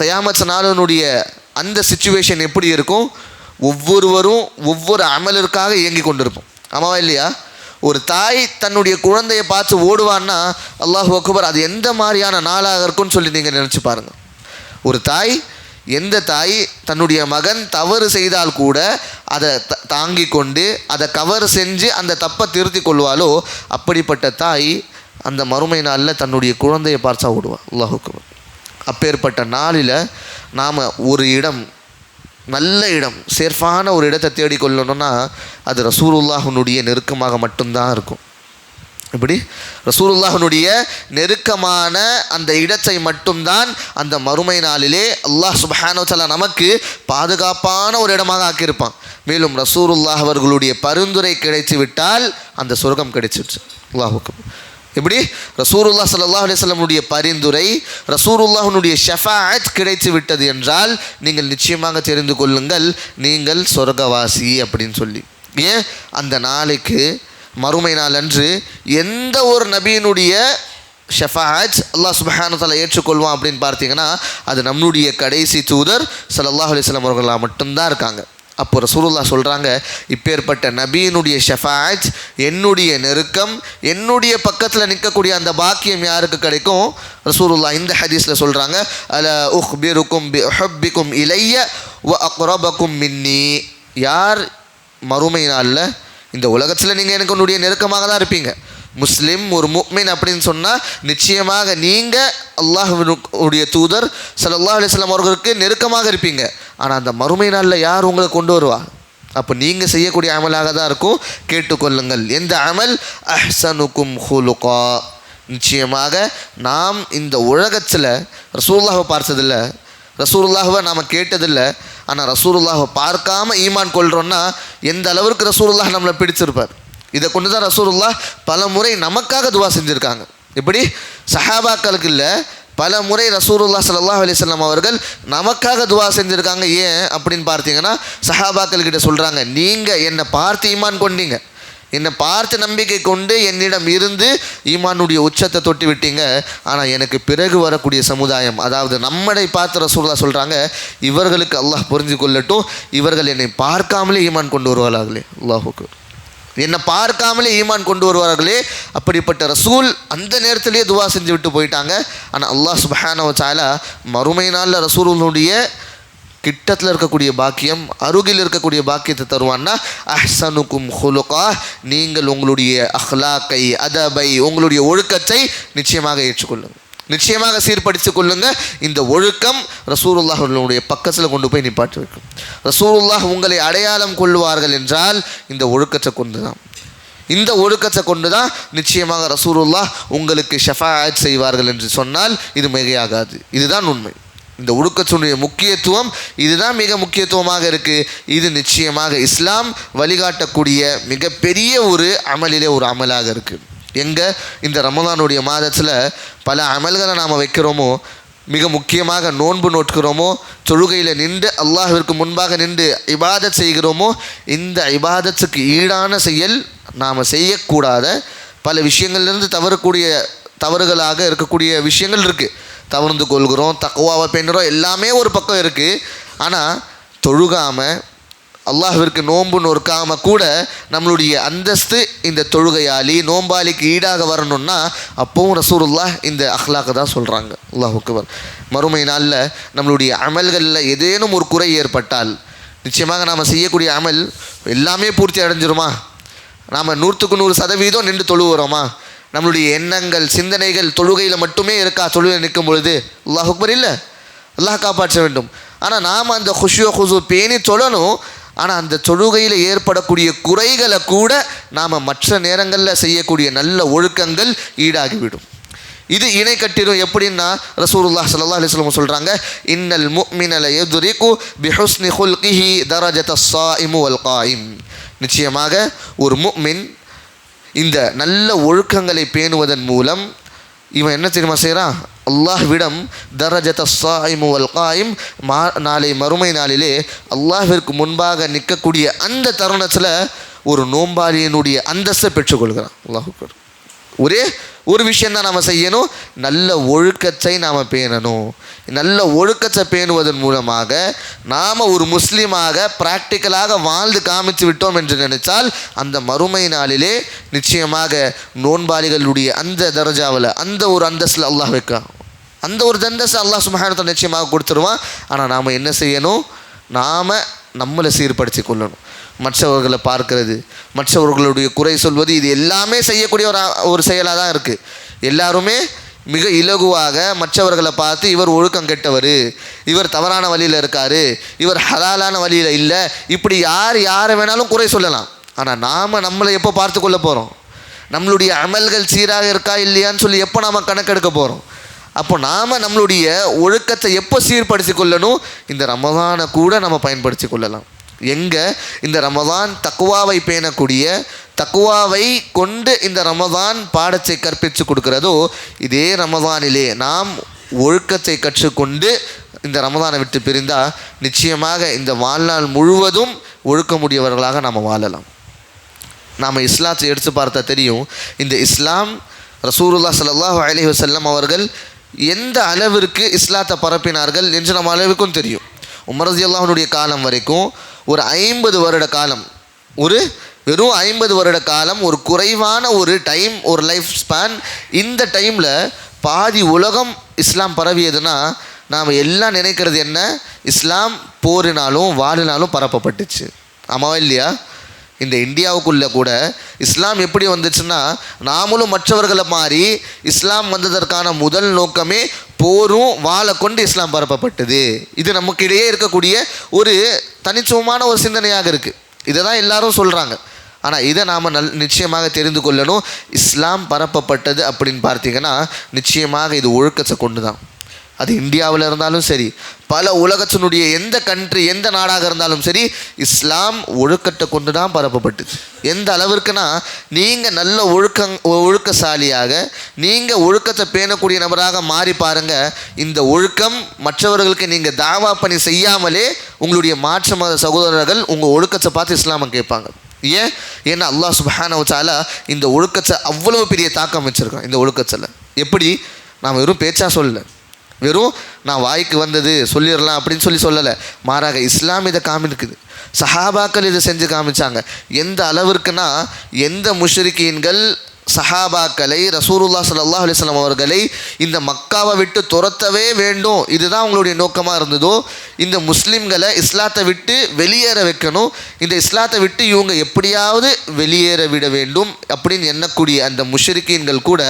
கயாமத் நாளினுடைய அந்த சிச்சுவேஷன் எப்படி இருக்கும்? ஒவ்வொருவரும் ஒவ்வொரு அமலிற்காக இயங்கி கொண்டிருப்போம். ஆமாவா இல்லையா? ஒரு தாய் தன்னுடைய குழந்தையை பார்த்து ஓடுவான்னா அல்லாஹு அக்பர், அது எந்த மாதிரியான நாளாக இருக்கும்னு சொல்லி நீங்கள் நினச்சி பாருங்கள். ஒரு தாய், எந்த தாய் தன்னுடைய மகன் தவறு செய்தால் கூட அதை தாங்கி கொண்டு அதை கவர் செஞ்சு அந்த தப்பை திருத்தி கொள்வாளோ, அப்படிப்பட்ட தாய் அந்த மறுமை நாளில் தன்னுடைய குழந்தையை பார்த்தா ஓடுவாள். அல்லாஹு அக்பர். அப்பேற்பட்ட நாளில் நாம் ஒரு இடம், நல்ல இடம், சேஃபான ஒரு இடத்தை தேடிக்கொள்ளணும்னா அது ரசூலுல்லாஹ்வுடைய நெருக்கமாக மட்டும்தான் இருக்கும். இப்படி ரசூலுல்லாஹ்வுடைய நெருக்கமான அந்த இடத்தை மட்டும்தான் அந்த மறுமை நாளிலே அல்லாஹ் சுப்ஹானஹு வ தஆலா நமக்கு பாதுகாப்பான ஒரு இடமாக ஆக்கியிருப்பான். மேலும் ரசூலுல்லாஹ் அவர்களுடைய பரிந்துரை கிடைத்து விட்டால் அந்த சொர்க்கம் கிடைச்சிடுச்சு. அல்லாஹ் அக்பர். இப்படி ரசூலுல்லாஹ் ஸல்லல்லாஹு அலைஹி வஸல்லமுடைய பரிந்துரை, ரசூலுல்லாஹ்வுடைய ஷஃபாஅத் கிடைத்து விட்டது என்றால் நீங்கள் நிச்சயமாக தெரிந்து கொள்ளுங்கள், நீங்கள் சொர்க்கவாசி அப்படின்னு சொல்லி. ஏன் அந்த நாளைக்கு மறுமை நாள் அன்று எந்த ஒரு நபியினுடைய ஷஃபாஅத் அல்லாஹ் சுப்ஹானஹு வ தஆலா ஏற்றுக்கொள்வான் அப்படின்னு பார்த்தீங்கன்னா அது நம்முடைய கடைசி தூதர் ஸல்லல்லாஹு அலைஹி வஸல்லம் அவர்களாக மட்டும்தான் இருக்காங்க. அப்போ ரசூலுல்லாஹ் சொல்கிறாங்க, இப்பேற்பட்ட நபியினுடைய ஷஃபாஅத், என்னுடைய நெருக்கம், என்னுடைய பக்கத்தில் நிற்கக்கூடிய அந்த பாக்கியம் யாருக்கு கிடைக்கும்? ரசூலுல்லாஹ் இந்த ஹதீஸில் சொல்கிறாங்க, அலா உஹ்பிருக்கும் பி உஹப்பிக்கும் இலைய வ அக்ரபக்கும் மின்னி. யார் மறுமை நாளில் இந்த உலகத்தில் நீங்கள் எனக்கு உன்னுடைய நெருக்கமாக தான் இருப்பீங்க. முஸ்லிம் ஒரு முஃமின் அப்படின்னு சொன்னால் நிச்சயமாக நீங்கள் அல்லாஹ்வுடைய தூதர் ஸல்லல்லாஹு அலைஹி வஸல்லம் அவர்களுக்கு நெருக்கமாக இருப்பீங்க. ஆனால் அந்த மறுமை நாளில் யார் உங்களை கொண்டு வருவா? அப்போ நீங்கள் செய்யக்கூடிய அமலாக தான் இருக்கும். கேட்டுக்கொள்ளுங்கள், எந்த அமல்? அஹ்ஸனுக்கும் ஹுலுகா. நிச்சயமாக நாம் இந்த உலகத்தில் ரசூலுல்லாஹ்வை பார்த்ததில்லை, ரசூலுல்லாஹ்வை நாம் கேட்டதில்லை. ஆனால் ரசூலுல்லாஹ்வை பார்க்காம ஈமான் கொள்கிறோன்னா எந்த அளவுக்கு ரசூலுல்லாஹ் நம்மளை பிடிச்சிருப்பார். இதை கொண்டு தான் ரசூலுல்லாஹ் பல முறை நமக்காக துவா செஞ்சுருக்காங்க. இப்படி சஹாபாக்களுக்கு இல்லை, பல முறை ரசூலுல்லாஹ் ஸல்லல்லாஹு அலைஹி வஸல்லம் அவர்கள் நமக்காக துவா செஞ்சுருக்காங்க. ஏன் அப்படின்னு பார்த்தீங்கன்னா சஹாபாக்கள்கிட்ட சொல்கிறாங்க, நீங்கள் என்னை பார்த்து ஈமான் கொண்டீங்க, என்னை பார்த்து நம்பிக்கை கொண்டு என்னிடம் இருந்து ஈமானுடைய உச்சத்தை தொட்டி விட்டீங்க. ஆனால் எனக்கு பிறகு வரக்கூடிய சமுதாயம், அதாவது நம்மளை பார்த்து ரசூலுல்லாஹ் சொல்கிறாங்க, இவர்களுக்கு அல்லாஹ் புரிஞ்சு கொள்ளட்டும், இவர்கள் என்னை பார்க்காமலே ஈமான் கொண்டு வருவார்களே. அல்லாஹுக்கு என்னை பார்க்காமலே ஈமான் கொண்டு வருவார்களே. அப்படிப்பட்ட ரசூல் அந்த நேரத்திலே துவா செஞ்சு விட்டு போயிட்டாங்க. ஆனால் அல்லாஹ் சுப்ஹானஹு வ தஆலா மறுமை நாளில் ரசூலுடைய கிட்டத்தில் இருக்கக்கூடிய பாக்கியம், அருகில் இருக்கக்கூடிய பாக்கியத்தை தருவான்னா, அஹ்ஸனுக்கும் ஹுலுகா, நீங்கள் உங்களுடைய அஹ்லாக்கை, அதபை, உங்களுடைய ஒழுக்கத்தை நிச்சயமாக ஏற்றுக்கொள்ளுங்கள், நிச்சயமாக சீர்படுத்திக் கொள்ளுங்க. இந்த ஒழுக்கம் ரசூலுல்லாஹ் அவர்களுடைய பக்கத்தில் கொண்டு போய் நிப்பாட்டி வைக்கும். ரசூலுல்லாஹ் உங்களை அடையாளம் கொள்வார்கள் என்றால் இந்த ஒழுக்கத்தை கொண்டு தான், இந்த ஒழுக்கத்தை கொண்டு தான் நிச்சயமாக ரசூலுல்லாஹ் உங்களுக்கு ஷஃபாஅத் செய்வார்கள் என்று சொன்னால் இது மிகையாகாது. இதுதான் உண்மை. இந்த ஒழுக்கத்தினுடைய முக்கியத்துவம் இதுதான் மிக முக்கியத்துவமாக இருக்குது. இது நிச்சயமாக இஸ்லாம் வழிகாட்டக்கூடிய மிகப்பெரிய ஒரு அமலிலே ஒரு அமலாக இருக்குது. எங்கே இந்த ரமலானுடைய மாதத்தில் பல அமல்களை நாம் வைக்கிறோமோ, மிக முக்கியமாக நோன்பு நோட்கிறோமோ, தொழுகையில் நின்று அல்லாஹ்விற்கு முன்பாக நின்று இபாதத் செய்கிறோமோ, இந்த இபாதத்துக்கு ஈடான செயல் நாம் செய்யக்கூடாத பல விஷயங்கள்லேருந்து தவறுகளாக இருக்கக்கூடிய விஷயங்கள் இருக்குது. தவறுந்து கொள்கிறோம், தக்வாவை பேணுறோம், எல்லாமே ஒரு பக்கம் இருக்குது. ஆனால் தொழுகாமல் அல்லாஹ்விற்கு நோன்பு நோற்காமல் கூட நம்மளுடைய அந்தஸ்து இந்த தொழுகையாளி நோம்பாளிக்கு ஈடாக வரணும்னா அப்போவும் ரசூலுல்லாஹ் இந்த அஹ்லாக்கு தான் சொல்கிறாங்க. அல்லாஹ் அக்பர். மறுமை நாளில் நம்மளுடைய அமல்களில் ஏதேனும் ஒரு குறை ஏற்பட்டால் நிச்சயமாக நாம் செய்யக்கூடிய அமல் எல்லாமே பூர்த்தி அடைஞ்சிருமா? நாம் 100% நின்று தொழுகிறோமா? நம்மளுடைய எண்ணங்கள், சிந்தனைகள் தொழுகையில் மட்டுமே இருக்கா? தொழுகை நிற்கும் பொழுது அல்லாஹ் அக்பர் இல்லை, அல்லாஹ் காப்பாற்ற வேண்டும். ஆனால் நாம் அந்த ஹுஷு பேணி தொழணும். ஆனால் அந்த தொழுகையில் ஏற்படக்கூடிய குறைகளை கூட நாம் மற்ற நேரங்களில் செய்யக்கூடிய நல்ல ஒழுக்கங்கள் ஈடாகிவிடும். இது இணை கட்டிடும். எப்படின்னா ரசூலுல்லாஹ் ஸல்லல்லாஹு அலைஹி வஸல்லம் சொல்கிறாங்க, இன்னல் முஃமின ல யதுரிகு பிஹுஸ்னி ஹுல்கிஹி தரஜத்தஸ் ஸாயிமு வல் காயிம். நிச்சயமாக ஒரு முஃமின் இந்த நல்ல ஒழுக்கங்களை பேணுவதன் மூலம் இவன் என்ன தெரியுமா செய்கிறான்? அல்லாஹ்விடம் தரஜத்தஸ் ஸாயிமு வல் காயிம், நாளை மறுமை நாளிலே அல்லாஹ்விற்கு முன்பாக நிற்கக்கூடிய அந்த தருணத்தில் ஒரு நோம்பாளியினுடைய அந்தஸ்தை பெற்றுக்கொள்கிறான். அல்லாஹ் அக்பர். ஒரே ஒரு விஷயந்தான் நாம் செய்யணும், நல்ல ஒழுக்கத்தை நாம் பேணணும். நல்ல ஒழுக்கத்தை பேணுவதன் மூலமாக நாம் ஒரு முஸ்லீமாக ப்ராக்டிக்கலாக வாழ்ந்து காமித்து விட்டோம் என்று நினைத்தால் அந்த மறுமை நாளிலே நிச்சயமாக நோன்பாளிகளுடைய அந்த தரஜாவில் அந்த ஒரு அந்தஸ்தில் அல்லாஹ் வைக்கிறான். அந்த ஒரு அந்தஸ்தை அல்லாஹ் சுப்ஹானஹு வ தஆலா நிச்சயமாக கொடுத்துருவான். ஆனால் நாம் என்ன செய்யணும்? நாம் நம்மளை சீர்படுத்தி கொள்ளணும். மற்றவர்களை பார்க்கிறது, மற்றவர்களுடைய குறை சொல்வது, இது எல்லாமே செய்யக்கூடிய ஒரு செயலாக தான் இருக்குது. எல்லாருமே மிக இலகுவாக மற்றவர்களை பார்த்து இவர் ஒழுக்கம் கெட்டவர், இவர் தவறான வழியில் இருக்கார், இவர் ஹலாலான வழியில் இல்லை, இப்படி யாரை வேணாலும் குறை சொல்லலாம். ஆனால் நாம் நம்மளை எப்போ பார்த்து கொள்ள போகிறோம்? நம்மளுடைய அமல்கள் சீராக இருக்கா இல்லையான்னு சொல்லி எப்போ நாம் கணக்கெடுக்க போகிறோம்? அப்போ நாம் நம்மளுடைய ஒழுக்கத்தை எப்போ சீர்படுத்தி கொள்ளணும்? இந்த ரமதானை கூட நம்ம பயன்படுத்தி கொள்ளலாம். எங்கே இந்த ரமதான் தக்குவாவை பேணக்கூடிய, தக்குவாவை கொண்டு இந்த ரமதான் பாடத்தை கற்பித்து கொடுக்கிறதோ, இதே ரமதானிலே நாம் ஒழுக்கத்தை கற்றுக்கொண்டு இந்த ரமதானை விட்டு பிரிந்தால் நிச்சயமாக இந்த வாழ்நாள் முழுவதும் ஒழுக்கமுடையவர்களாக நாம் வாழலாம். நாம் இஸ்லாத்தை எடுத்து பார்த்தா தெரியும், இந்த இஸ்லாம் ரசூலுல்லாஹ் ஸல்லல்லாஹு அலைஹி வஸல்லம் அவர்கள் எந்த அளவிற்கு இஸ்லாத்தை பரப்பினார்கள் என்று நம்ம அளவுக்கும் தெரியும். உமர் ரலியல்லாஹு அன்ஹுடைய காலம் வரைக்கும் ஒரு 50 வருட காலம், வெறும் 50 வருட காலம், ஒரு குறைவான ஒரு டைம், ஒரு லைஃப் ஸ்பேன். இந்த டைமில் பாதி உலகம் இஸ்லாம் பரவியதுன்னா நாம் எல்லாம் நினைக்கிறது என்ன? இஸ்லாம் போரினாலும் வாழினாலும் பரப்பப்பட்டுச்சு. ஆமாவா இல்லையா? இந்த இந்தியாவுக்குள்ளே கூட இஸ்லாம் எப்படி வந்துச்சுன்னா, நாமளும் மற்றவர்களை மாதிரி இஸ்லாம் வந்ததற்கான முதல் நோக்கமே போரும் வாழை கொண்டு இஸ்லாம் பரப்பப்பட்டது. இது நமக்கிடையே இருக்கக்கூடிய ஒரு தனித்துவமான ஒரு சிந்தனையாக இருக்குது. இதை தான் எல்லாரும் சொல்கிறாங்க. ஆனால் இதை நாம் நிச்சயமாக தெரிந்து கொள்ளணும். இஸ்லாம் பரப்பப்பட்டது அப்படின்னு பார்த்தீங்கன்னா நிச்சயமாக இது ஒழுக்கத்தை கொண்டு தான். அது இந்தியாவில் இருந்தாலும் சரி, பல உலகத்தினுடைய எந்த கண்ட்ரி, எந்த நாடாக இருந்தாலும் சரி, இஸ்லாம் ஒழுக்கத்தை கொண்டு தான் பரப்பப்பட்டது. எந்த அளவிற்குனா, நீங்கள் நல்ல ஒழுக்கசாலியாக, நீங்கள் ஒழுக்கத்தை பேணக்கூடிய நபராக மாறி பாருங்கள். இந்த ஒழுக்கம் மற்றவர்களுக்கு நீங்கள் தாவா பணி செய்யாமலே உங்களுடைய மாற்று மத சகோதரர்கள் உங்கள் ஒழுக்கத்தை பார்த்து இஸ்லாமை கேட்பாங்க. ஏன்னா அல்லாஹ் சுப்ஹானஹு வ தஆலா இந்த ஒழுக்கத்தை அவ்வளோ பெரிய தாக்கம் வச்சுருக்கான். இந்த ஒழுக்கத்தில் எப்படி நாம் வெறும் பேச்சா சொல்லலை, வெறும் நான் வாய்க்கு வந்தது சொல்லிடலாம் அப்படின்னு சொல்லலை. மாறாக இஸ்லாம் இதை காமிக்குது. சஹாபாக்கள் இதை செஞ்சு காமிச்சாங்க. எந்த அளவிற்குனா, எந்த முஷ்ரிக்கீன்கள் சஹாபாக்களை, ரசூலுல்லாஹ் ஸல்லல்லாஹு அலைஹி வஸல்லம் அவர்களை இந்த மக்காவை விட்டு துரத்தவே வேண்டும், இதுதான் அவங்களுடைய நோக்கமாக இருந்ததோ, இந்த முஸ்லீம்களை இஸ்லாத்தை விட்டு வெளியேற வைக்கணும், இந்த இஸ்லாத்தை விட்டு இவங்க எப்படியாவது வெளியேற விட வேண்டும் அப்படின்னு எண்ணக்கூடிய அந்த முஷ்ரிக்கீன்கள் கூட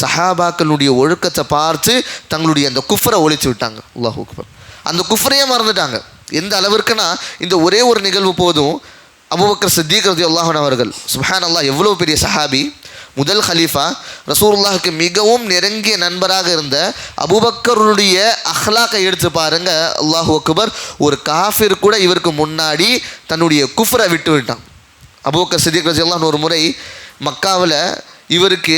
சஹாபாக்களுடைய ஒழுக்கத்தை பார்த்து தங்களுடைய அந்த குஃப்ரை ஒழிச்சு விட்டாங்க. அல்லாஹ் அக்பர். அந்த குஃப்ரையே மறந்துட்டாங்க. எந்த அளவிற்குனா, இந்த ஒரே ஒரு நிகழ்வு போதும். அபூபக்கர் சித்தீக் ரலியல்லாஹு அன்ஹு அவர்கள், சுப்ஹானல்லாஹ், எவ்வளோ பெரிய சஹாபி, முதல் ஹலீஃபா, ரசூலுல்லாஹுக்கு மிகவும் நெருங்கிய நண்பராக இருந்த அபூபக்கருடைய அஹ்லாக்கை எடுத்து பாருங்க. அல்லாஹ் அக்பர். ஒரு காஃபிர் கூட இவருக்கு முன்னாடி தன்னுடைய குஃப்ரை விட்டு விட்டான். அபூபக்கர் சித்தீக் ரலியல்லாஹு அன்ஹு ஒரு முறை மக்காவில் இவருக்கு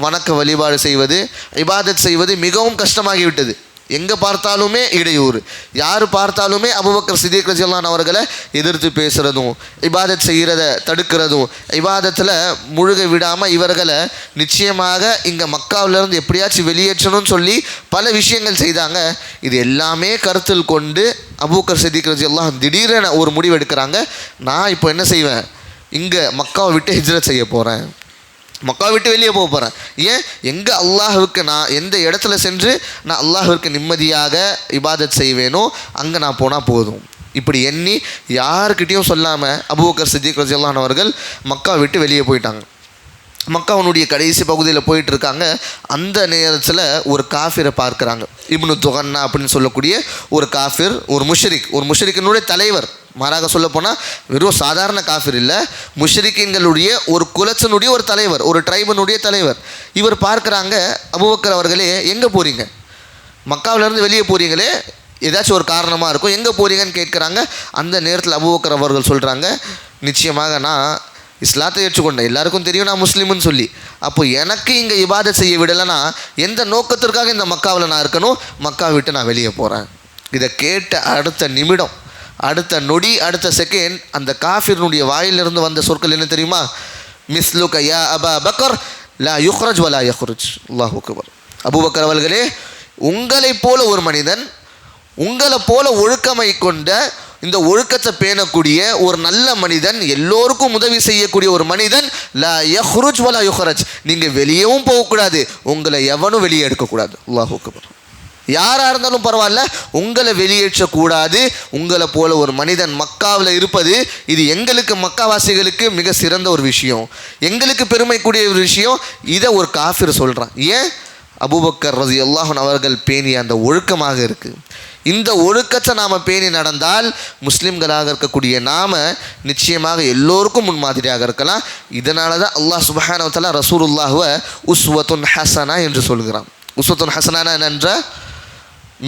வணக்க வழிபாடு செய்வது, இபாதத் செய்வது மிகவும் கஷ்டமாகிவிட்டது. எங்கே பார்த்தாலுமே இடையூறு, யார் பார்த்தாலுமே அபூபக்கர் சித்தீக் ரலியல்லாஹு அன்ஹு அவர்களை எதிர்த்து பேசுகிறதும், இபாதத் செய்கிறத தடுக்கிறதும், இபாதத்தில் முழுக விடாமல் இவர்களை நிச்சயமாக இங்கே மக்காவிலேருந்து எப்படியாச்சும் வெளியேற்றணும்னு சொல்லி பல விஷயங்கள் செய்தாங்க. இது எல்லாமே கருத்தில் கொண்டு அபூபக்கர் சித்தீக் ரலியல்லாஹு அன்ஹு திடீரென ஒரு முடிவு எடுக்கிறாங்க. நான் இப்போ என்ன செய்வேன்? இங்கே மக்காவை விட்டு ஹிஜ்ரத் செய்ய போகிறேன், மக்காவை விட்டு வெளியே போக போகிறேன். ஏன்? எங்கே அல்லாஹுக்கு நான் எந்த இடத்துல சென்று நான் அல்லாஹுக்கு நிம்மதியாக இபாதத் செய்வேனோ அங்கே நான் போனால் போதும். இப்படி எண்ணி யாருக்கிட்டையும் சொல்லாமல் அபூபக்கர் சித்தீக் ரலியல்லாஹு அன்ஹு அவர்கள் மக்காவை விட்டு வெளியே போயிட்டாங்க. மக்காவுடைய கடைசி பகுதியில் போயிட்டு இருக்காங்க. அந்த நேரத்தில் ஒரு காஃபிரை பார்க்குறாங்க. இப்னு துகன்னா அப்படின்னு சொல்லக்கூடிய ஒரு காஃபிர், ஒரு முஷ்ரிக்கினுடைய தலைவர். மாறாக சொல்லப்போனால் வெறும் சாதாரண காஃபிர் இல்லை, முஷ்ரிக்கீன்களுடைய ஒரு குலத்தினுடைய ஒரு தலைவர், ஒரு ட்ரைபனுடைய தலைவர். இவர் பார்க்குறாங்க, அபூபக்கர் அவர்களே எங்கே போகிறீங்க? மக்காவிலேருந்து வெளியே போகிறீங்களே, ஏதாச்சும் ஒரு காரணமாக இருக்கும், எங்கே போகிறீங்கன்னு கேட்குறாங்க. அந்த நேரத்தில் அபூபக்கர் அவர்கள் சொல்கிறாங்க, நிச்சயமாக நான் இஸ்லாத்தை ஏற்றுக்கொண்டேன், எல்லாருக்கும் தெரியும் நான் முஸ்லீம்னு சொல்லி. அப்போ எனக்கு இங்கே இபாதத் செய்ய விடலைன்னா எந்த நோக்கத்திற்காக இந்த மக்காவில் நான் இருக்கணும்? மக்காவை விட்டு நான் வெளியே போகிறேன். இதை கேட்ட அடுத்த நிமிடம், அடுத்த நொடி, அடுத்த செகண்ட் அந்த காஃபிர்னுடைய வாயிலிருந்து வந்த சொற்கள் என்ன தெரியுமா? மிஸ்லுக யா அபா பக்கர் லா யுக்ரஜ் வலா யக்ருஜ். அல்லாஹ் அக்பர். அபூபக்கர் அவர்களே, உங்களை போல ஒரு மனிதன், உங்களை போல ஒழுக்கமை கொண்ட, இந்த ஒழுக்கத்தை பேணக்கூடிய ஒரு நல்ல மனிதன், எல்லோருக்கும் உதவி செய்யக்கூடிய ஒரு மனிதன், லா யக்ருஜ் வலா யுக்ரஜ், நீங்கள் வெளியவும் போகக்கூடாது, உங்களை எவனும் வெளியே எடுக்கக்கூடாது. அல்லாஹ் அக்பர். யாராக இருந்தாலும் பரவாயில்ல, உங்களை வெளியேற்றக்கூடாது. உங்களை போல ஒரு மனிதன் மக்காவில் இருப்பது, இது எங்களுக்கு மக்காவாசிகளுக்கு மிக சிறந்த ஒரு விஷயம், எங்களுக்கு பெருமைக்கூடிய ஒரு விஷயம். இதை ஒரு காஃபிர் சொல்கிறான். ஏன்? அபூபக்கர் ரலியல்லாஹு அன்ஹு அவர்கள் பேணிய அந்த ஒழுக்கமாக இருக்குது. இந்த ஒழுக்கத்தை நாம் பேணி நடந்தால் முஸ்லிம்களாக இருக்கக்கூடிய நாம் நிச்சயமாக எல்லோருக்கும் முன்மாதிரியாக இருக்கலாம். இதனால தான் அல்லாஹ் சுப்ஹானஹு வ தஆலா ரசூலுல்லாஹ்வை உஸ்வத்துன் ஹஸனா என்று சொல்கிறான். உஸ்வத்துன் ஹஸனா என்ற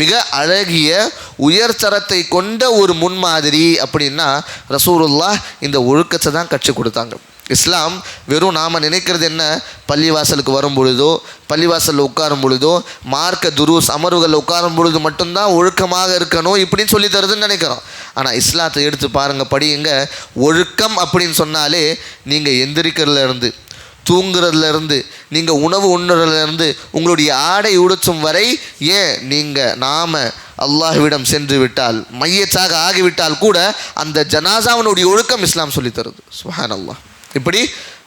மிக அழகிய உயர்தரத்தை கொண்ட ஒரு முன்மாதிரி அப்படின்னா ரசூலுல்லாஹ் இந்த ஒழுக்கத்தை தான் கற்றுக் கொடுத்தாங்க. இஸ்லாம் வெறும் நாம் நினைக்கிறது என்ன, பள்ளிவாசலுக்கு வரும் பொழுதோ பள்ளிவாசலில் உட்காரும் பொழுதோ மார்க்க துருஸ் அமர்வுகளில் உட்காரும் பொழுது மட்டும்தான் ஒழுக்கமாக இருக்கணும் இப்படின்னு சொல்லி தருதுன்னு நினைக்கிறோம். ஆனால் இஸ்லாத்தை எடுத்து பாருங்கள், படியுங்க. ஒழுக்கம் அப்படின்னு சொன்னாலே நீங்கள் எந்திரிக்கிறதுலேருந்து தூங்குறதுலேருந்து நீங்கள் உணவு உண்ணுறதுலேருந்து உங்களுடைய ஆடை உடுத்தும் வரை, ஏன் நாம் அல்லாஹ்விடம் சென்று விட்டால் மையச்சாக ஆகிவிட்டால் கூட அந்த ஜனாசாவினுடைய ஒழுக்கம் இஸ்லாம் சொல்லி தருது. சுப்ஹானல்லாஹ். இப்படி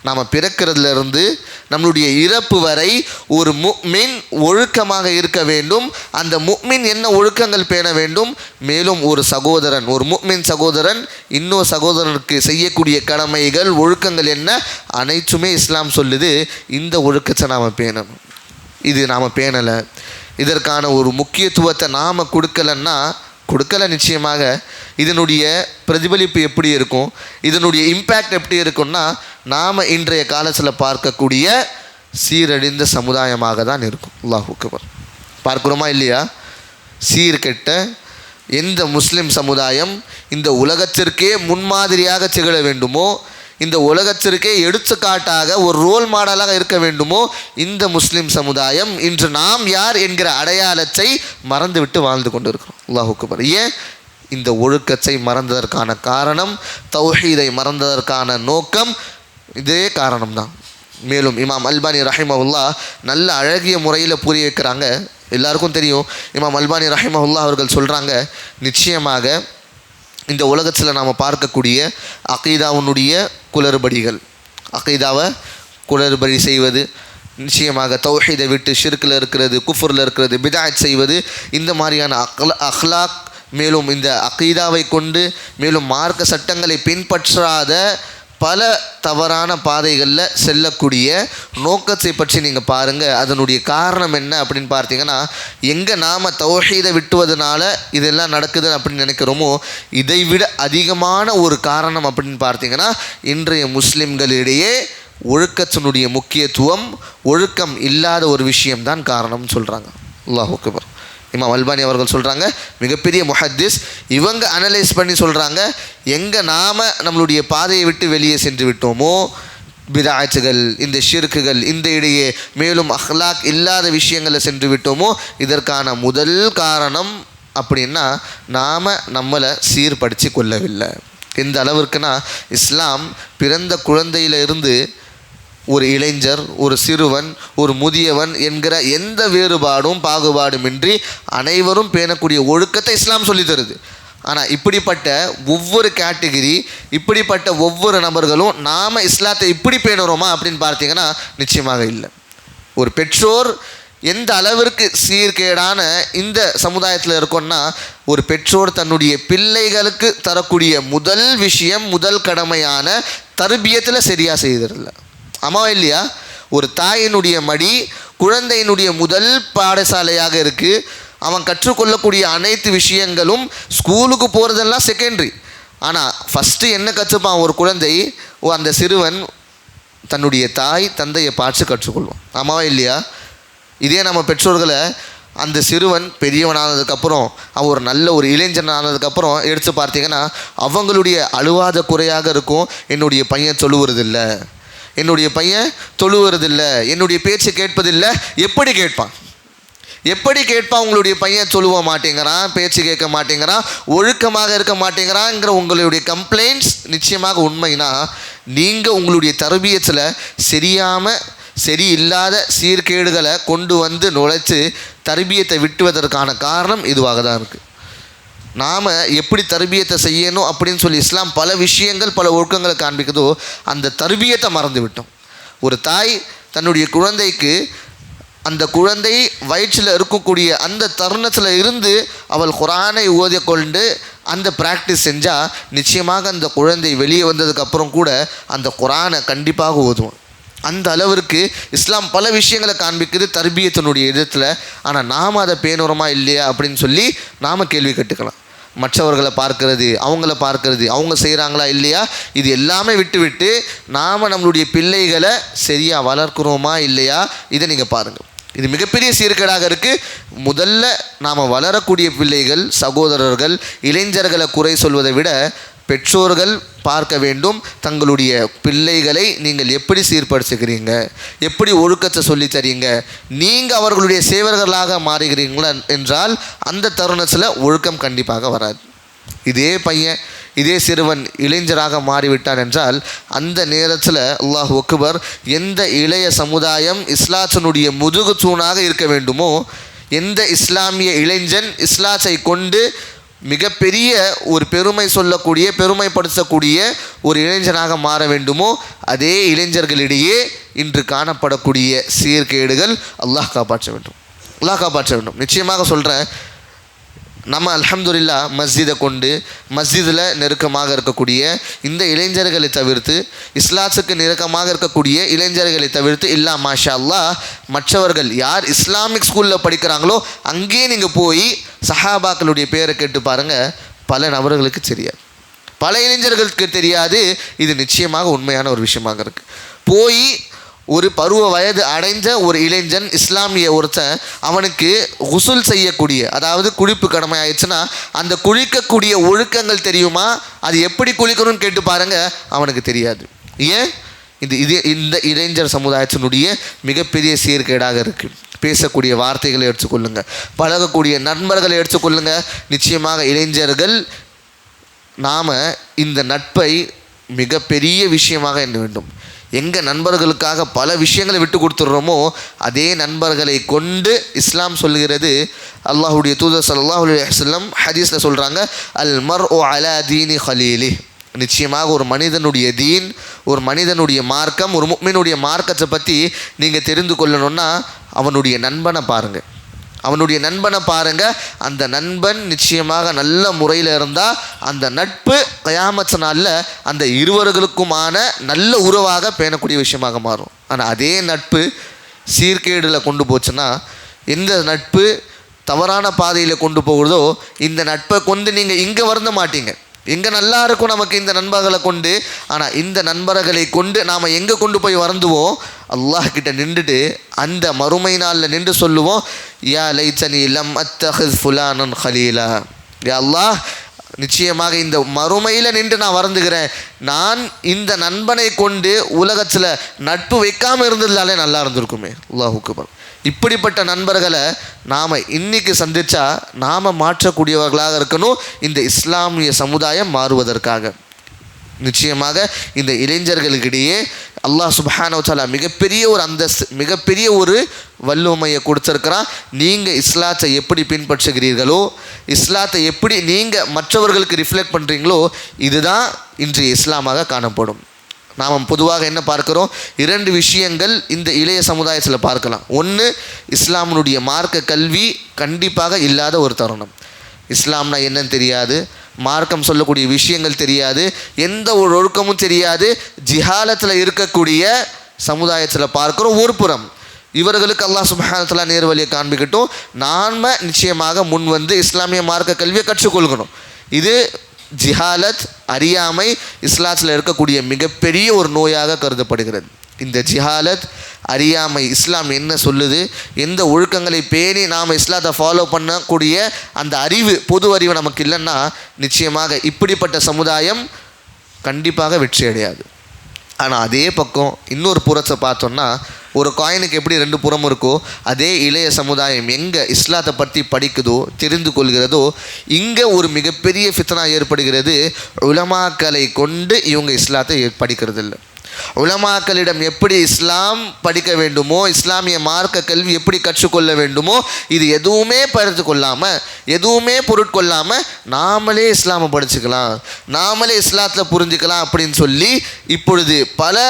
நாம் பிறக்கிறதுலேருந்து நம்மளுடைய இறப்பு வரை ஒரு முஃமின் ஒழுக்கமாக இருக்க வேண்டும். அந்த முஃமின் என்ன ஒழுக்கங்கள் பேண வேண்டும், மேலும் ஒரு சகோதரன், ஒரு முஃமின் சகோதரன் இன்னொரு சகோதரனுக்கு செய்யக்கூடிய கடமைகள் ஒழுக்கங்கள் என்ன அனைத்துமே இஸ்லாம் சொல்லுது. இந்த ஒழுக்கத்தை நாம் பேணணும். இது நாம் பேணலை, இதற்கான ஒரு முக்கியத்துவத்தை நாம் கொடுக்கலை நிச்சயமாக இதனுடைய பிரதிபலிப்பு எப்படி இருக்கும், இதனுடைய இம்பேக்ட் எப்படி இருக்கும்னா நாம் இன்றைய காலத்தில் பார்க்கக்கூடிய சீரழிந்த சமுதாயமாக தான் இருக்கும். அல்லாஹ் அக்பர். பார்க்குறோமா இல்லையா? சீர்கெட்ட எந்த முஸ்லிம் சமுதாயம் இந்த உலகத்திற்கே முன்மாதிரியாக திகழ வேண்டுமோ, இந்த உலகத்திற்கே எடுத்துக்காட்டாக ஒரு ரோல் மாடலாக இருக்க வேண்டுமோ, இந்த முஸ்லிம் சமுதாயம் இன்று நாம் யார் என்கிற அடையாளத்தை மறந்துவிட்டு வாழ்ந்து கொண்டு இருக்கிறோம். அல்லாஹ் அக்பர். ஏன்? இந்த ஒழுக்கத்தை மறந்ததற்கான காரணம், தௌஹீதை மறந்ததற்கான நோக்கம் இதே காரணம்தான். மேலும் இமாம் அல்பானி ரஹிமஹுல்லாஹ் நல்ல அழகிய முறையில் புரிய வைக்கிறாங்க. எல்லாருக்கும் தெரியும், இமாம் அல்பானி ரஹிமஹுல்லாஹ் அவர்கள் சொல்கிறாங்க, நிச்சயமாக இந்த உலகத்தில் நாம் பார்க்கக்கூடிய அகீதாவுனுடைய குளறுபடிகள், அகீதாவை குளறுபடி செய்வது, நிச்சயமாக தௌஹீதை விட்டு ஷிர்கில் இருக்கிறது, குஃபுரில் இருக்கிறது, பிதாஅத் செய்வது, இந்த மாதிரியான அஹ்லாக், மேலும் இந்த அகீதாவை கொண்டு மேலும் மார்க்க சட்டங்களை பின்பற்றாத பல தவறான பாதைகளில் செல்லக்கூடிய நோக்கத்தை பற்றி நீங்கள் பாருங்கள். அதனுடைய காரணம் என்ன அப்படின்னு பார்த்தீங்கன்னா, எங்கே நாம் தௌஹீதை விட்டுவதனால இதெல்லாம் நடக்குது அப்படின்னு நினைக்கிறோமோ, இதைவிட அதிகமான ஒரு காரணம் அப்படின்னு பார்த்தீங்கன்னா இன்றைய முஸ்லிம்களிடையே ஒழுக்கத்தினுடைய முக்கியத்துவம், ஒழுக்கம் இல்லாத ஒரு விஷயம்தான் காரணம்னு சொல்கிறாங்க. அல்லாஹ் அக்பர். இமாம் அல்பானி அவர்கள் சொல்கிறாங்க, மிகப்பெரிய முஹத்திஸ், இவங்க அனலைஸ் பண்ணி சொல்கிறாங்க, எங்கே நாம் நம்மளுடைய பாதையை விட்டு வெளியே சென்று விட்டோமோ, பிதாஅத்துகள், இந்த ஷிர்க்குகள், இந்த இடையே மேலும் அஹ்லாக் இல்லாத விஷயங்களில் சென்று விட்டோமோ, இதற்கான முதல் காரணம் அப்படின்னா நாம் நம்மளை சீர்படுத்தி கொள்ளவில்லை. எந்த அளவிற்குனா, இஸ்லாம் பிறந்த குழந்தையிலிருந்து ஒரு இளைஞர், ஒரு சிறுவன், ஒரு முதியவன் என்கிற எந்த வேறுபாடும் பாகுபாடுமின்றி அனைவரும் பேணக்கூடிய ஒழுக்கத்தை இஸ்லாம் சொல்லி தருது. ஆனால் இப்படிப்பட்ட ஒவ்வொரு கேட்டகிரி, இப்படிப்பட்ட ஒவ்வொரு நபர்களும் நாம் இஸ்லாத்தை இப்படி பேணுறோமா அப்படின்னு பார்த்தீங்கன்னா நிச்சயமாக இல்லை. ஒரு பெற்றோர் எந்த அளவிற்கு சீர்கேடான இந்த சமுதாயத்தில் இருக்கோன்னா, ஒரு பெற்றோர் தன்னுடைய பிள்ளைகளுக்கு தரக்கூடிய முதல் விஷயம், முதல் கடமையான தர்பியத்தில் சரியாக செய்திடல. ஆமாவா இல்லையா? ஒரு தாயினுடைய மடி குழந்தையினுடைய முதல் பாடசாலையாக இருக்குது. அவன் கற்றுக்கொள்ளக்கூடிய அனைத்து விஷயங்களும், ஸ்கூலுக்கு போகிறதெல்லாம் செகண்டரி. ஆனால் ஃபஸ்ட்டு என்ன கற்றுப்பான் ஒரு குழந்தை, அந்த சிறுவன் தன்னுடைய தாய் தந்தையை பார்த்து கற்றுக்கொள்வான். ஆமாவா இல்லையா? இதே நம்ம பெற்றோர்களை அந்த சிறுவன் பெரியவனானதுக்கப்புறம், அவன் ஒரு நல்ல ஒரு இளைஞன் ஆனதுக்கப்புறம் எடுத்து பார்த்தீங்கன்னா அவங்களுடைய அழுவாத குறையாக இருக்கும், என்னுடைய பையன் சொல்லுவதில்லை, என்னுடைய பையன் தொழுவுறதில்லை, என்னுடைய பேச்சு கேட்பதில்லை. எப்படி கேட்பான்? உங்களுடைய பையன் சொல்லுவ மாட்டேங்கிறான், பேச்சு கேட்க மாட்டேங்கிறான், ஒழுக்கமாக இருக்க மாட்டேங்கிறான்ங்கிற உங்களுடைய கம்ப்ளைண்ட்ஸ் நிச்சயமாக உண்மைனா, நீங்கள் உங்களுடைய தர்பியத்தில் சரியில்லாத சீர்கேடுகளை கொண்டு வந்து நுழைச்சு தர்பியத்தை விட்டுவதற்கான காரணம் இதுவாக தான் இருக்குது. நாம் எப்படி தர்பியத்தை செய்யணும் அப்படின்னு சொல்லி இஸ்லாம் பல விஷயங்கள், பல ஒழுக்கங்களை காண்பிக்குதோ, அந்த தர்பியத்தை மறந்து விட்டோம். ஒரு தாய் தன்னுடைய குழந்தைக்கு, அந்த குழந்தை வயிற்றில் இருக்கக்கூடிய அந்த தருணத்தில் இருந்து அவள் குர்ஆனை ஓதிக்கொண்டு அந்த ப்ராக்டிஸ் செஞ்சால் நிச்சயமாக அந்த குழந்தை வெளியே வந்ததுக்கப்புறம் கூட அந்த குர்ஆனை கண்டிப்பாக ஓதுவான். அந்த அளவிற்கு இஸ்லாம் பல விஷயங்களை காண்பிக்குது தர்பியத்தினுடைய இடத்துல. ஆனால் நாம் அதை பேணுறோமா இல்லையா அப்படின்னு சொல்லி நாம் கேள்வி கேட்டுக்கலாம். மற்றவர்களை பார்க்கறது, அவங்கள பார்க்கறது, அவங்க செய்கிறாங்களா இல்லையா, இது எல்லாமே விட்டு நாம் நம்மளுடைய பிள்ளைகளை சரியாக வளர்க்குறோமா இல்லையா, இதை நீங்கள் பாருங்கள். இது மிகப்பெரிய சீர்கேடாக இருக்குது. முதல்ல நாம் வளரக்கூடிய பிள்ளைகள், சகோதரர்கள், இளைஞர்களை குறை சொல்வதை விட பெற்றோர்கள் பார்க்க வேண்டும், தங்களுடைய பிள்ளைகளை நீங்கள் எப்படி சீர்படுத்துகிறீங்க, எப்படி ஒழுக்கத்தை சொல்லி தரீங்க, நீங்கள் அவர்களுடைய சேவர்களாக மாறுகிறீங்களா என்றால் அந்த தருணத்தில் ஒழுக்கம் கண்டிப்பாக வராது. இதே பையன், இதே சிறுவன் இளைஞராக மாறிவிட்டான் என்றால் அந்த நேரத்தில் அல்லாஹ் அக்பர், எந்த இளைய சமுதாயம் இஸ்லாத்தினுடைய முதுகு தூணாக இருக்க வேண்டுமோ, எந்த இஸ்லாமிய இளைஞன் இஸ்லாத்தை கொண்டு மிகப்பெரிய ஒரு பெருமை சொல்லக்கூடிய, பெருமைப்படுத்தக்கூடிய ஒரு இளைஞனாக மாற வேண்டுமோ, அதே இளைஞர்களிடையே இன்று காணப்படக்கூடிய சீர்கேடுகள் அல்லாஹ் காப்பாற்ற வேண்டும், அல்லாஹ் காப்பாற்ற வேண்டும். நிச்சயமாக சொல்கிறேன், நம்ம அல்ஹம்துலில்லாஹ் மஸ்ஜிதை கொண்டு மஸ்ஜிதில் நெருக்கமாக இருக்கக்கூடிய இந்த இளைஞர்களை தவிர்த்து, இஸ்லாத்துக்கு நெருக்கமாக இருக்கக்கூடிய இளைஞர்களை தவிர்த்து, இல்லா மாஷா அல்லாஹ் மற்றவர்கள் யார் இஸ்லாமிக் ஸ்கூலில் படிக்கிறாங்களோ அங்கேயே நீங்கள் போய் சஹாபாக்களுடைய பேரை கேட்டு பாருங்கள், பல நபர்களுக்கு தெரியாது, பல இளைஞர்களுக்கு தெரியாது. இது நிச்சயமாக உண்மையான ஒரு விஷயமாக இருக்குது. போய் ஒரு பருவ வயது அடைந்த ஒரு இளைஞன் இஸ்லாமிய ஒருத்தன், அவனுக்கு குசுல் செய்யக்கூடிய, அதாவது குளிப்பு கடமை ஆயிடுச்சுன்னா அந்த குளிக்கக்கூடிய ஒழுக்கங்கள் தெரியுமா, அது எப்படி குளிக்கணும்னு கேட்டு பாருங்கள், அவனுக்கு தெரியாது. ஏன்? இந்த இளைஞர் சமுதாயத்தினுடைய மிகப்பெரிய சீர்கேடாக இருக்குது. பேசக்கூடிய வார்த்தைகளை எடுத்துக்கொள்ளுங்க, பழகக்கூடிய நண்பர்களை எடுத்துக்கொள்ளுங்க. நிச்சயமாக இளைஞர்கள் நாம் இந்த நட்பை மிகப்பெரிய விஷயமாக எண்ண வேண்டும். எங்கள் நண்பர்களுக்காக பல விஷயங்களை விட்டு கொடுத்துட்றோமோ அதே நண்பர்களை கொண்டு இஸ்லாம் சொல்கிறது. அல்லாஹுடைய தூதர் ஸல்லல்லாஹு அலைஹி வஸல்லம் ஹதீஸில் சொல்கிறாங்க, அல் மர்உ அலா தீனி ஹலீலி. நிச்சயமாக ஒரு மனிதனுடைய தீன், ஒரு மனிதனுடைய மார்க்கம், ஒரு முஃமினுடைய மார்க்கத்தை பற்றி நீங்கள் தெரிந்து கொள்ளணுன்னா அவனுடைய நண்பனை பாருங்கள், அவனுடைய நண்பனை பாருங்கள். அந்த நண்பன் நிச்சயமாக நல்ல முறையில் இருந்தால் அந்த நட்பு கயாமத் நாளில் அந்த இருவர்களுக்குமான நல்ல உறவாக பேணக்கூடிய விஷயமாக மாறும். ஆனால் அதே நட்பு சீர்கேடில் கொண்டு போச்சுன்னா, எந்த நட்பு தவறான பாதையில் கொண்டு போகிறதோ இந்த நட்பை கொண்டு நீங்கள் இங்கே வருந்த மாட்டீங்க. எங்கே நல்லா இருக்கும் நமக்கு இந்த நண்பர்களை கொண்டு, ஆனால் இந்த நண்பர்களை கொண்டு நாம் எங்கே கொண்டு போய் வருந்துவோம், அல்லாஹ் கிட்ட நின்றுட்டு அந்த மறுமை நாளில் நின்று சொல்லுவோம், யா லைத்தனி லம் அத்தஹிஸ் ஃபுலானன் ஹலீலா. யா அல்லாஹ், நிச்சயமாக இந்த மறுமையில் நின்று நான் வருந்துகிறேன், நான் இந்த நண்பனை கொண்டு உலகத்தில் நட்பு வைக்காமல் இருந்ததுனாலே நல்லா இருந்திருக்குமே. அல்லாஹ் அக்பர். இப்படிப்பட்ட நண்பர்களை நாம் இன்றைக்கி சந்தித்தா நாம் மாற்றக்கூடியவர்களாக இருக்கணும், இந்த இஸ்லாமிய சமுதாயம் மாறுவதற்காக. நிச்சயமாக இந்த இளைஞர்களுக்கிடையே அல்லாஹ் சுப்ஹானஹு வ தஆலா மிகப்பெரிய ஒரு அந்தஸ்து, மிகப்பெரிய ஒரு வல்லமையை கொடுத்துருக்கிறான். நீங்கள் இஸ்லாத்தை எப்படி பின்பற்றுகிறீர்களோ, இஸ்லாத்தை எப்படி நீங்கள் மற்றவர்களுக்கு ரிஃப்ளெக்ட் பண்ணுறீங்களோ, இதுதான் இன்றைய இஸ்லாமாக காணப்படும். நாம் பொதுவாக என்ன பார்க்குறோம், 2 விஷயங்கள் இந்த இளைய சமுதாயத்தில் பார்க்கலாம். ஒன்று, இஸ்லாமினுடைய மார்க்க கல்வி கண்டிப்பாக இல்லாத ஒரு தருணம். இஸ்லாம்னா என்னன்னு தெரியாது, மார்க்கம் சொல்லக்கூடிய விஷயங்கள் தெரியாது, எந்த ஒரு ஒழுக்கமும் தெரியாது, ஜிஹாலத்தில் இருக்கக்கூடிய சமுதாயத்தில் பார்க்குறோம். ஒரு புறம் இவர்களுக்கு அல்லாஹ் சுப்ஹானஹு வ தஆலா நேர்வழியை காண்பிக்கட்டும், நாம் நிச்சயமாக முன் வந்து இஸ்லாமிய மார்க்க கல்வியை கற்றுக்கொள்கணும். இது ஜிஹாலத், அறியாமை இஸ்லாத்தில் இருக்கக்கூடிய மிகப்பெரிய ஒரு நோயாக கருதப்படுகிறது. இந்த ஜிஹாலத், அறியாமை, இஸ்லாம் என்ன சொல்லுது, எந்த ஒழுக்கங்களை பேணி நாம் இஸ்லாத்தை ஃபாலோ பண்ணக்கூடிய அந்த அறிவு, பொது அறிவு நமக்கு இல்லைன்னா நிச்சயமாக இப்படிப்பட்ட சமுதாயம் கண்டிப்பாக வெற்றி அடையாது. ஆனால் அதே பக்கம் இன்னொரு புறத்தை பார்த்தோன்னா, ஒரு காயினுக்கு எப்படி 2 புறம் இருக்கோ, அதே இளைய சமுதாயம் எங்கே இஸ்லாத்தை பற்றி படிக்குதோ, தெரிந்து கொள்கிறதோ, இங்கே ஒரு மிகப்பெரிய ஃபித்னா ஏற்படுகிறது. உலமாக்களை கொண்டு இவங்க இஸ்லாத்தை படிக்கிறது இல்லை. உலமாக்களிடம் எப்படி இஸ்லாம் படிக்க வேண்டுமோ, இஸ்லாமிய மார்க்க கல்வி எப்படி கற்றுக்கொள்ள வேண்டுமோ, இது எதுவுமே படுத்து கொள்ளாமல், எதுவுமே பொருட்கொள்ளாமல் நாமளே இஸ்லாமை படிச்சுக்கலாம், நாமளே இஸ்லாத்தில் புரிஞ்சுக்கலாம் அப்படின்னு சொல்லி இப்பொழுது பல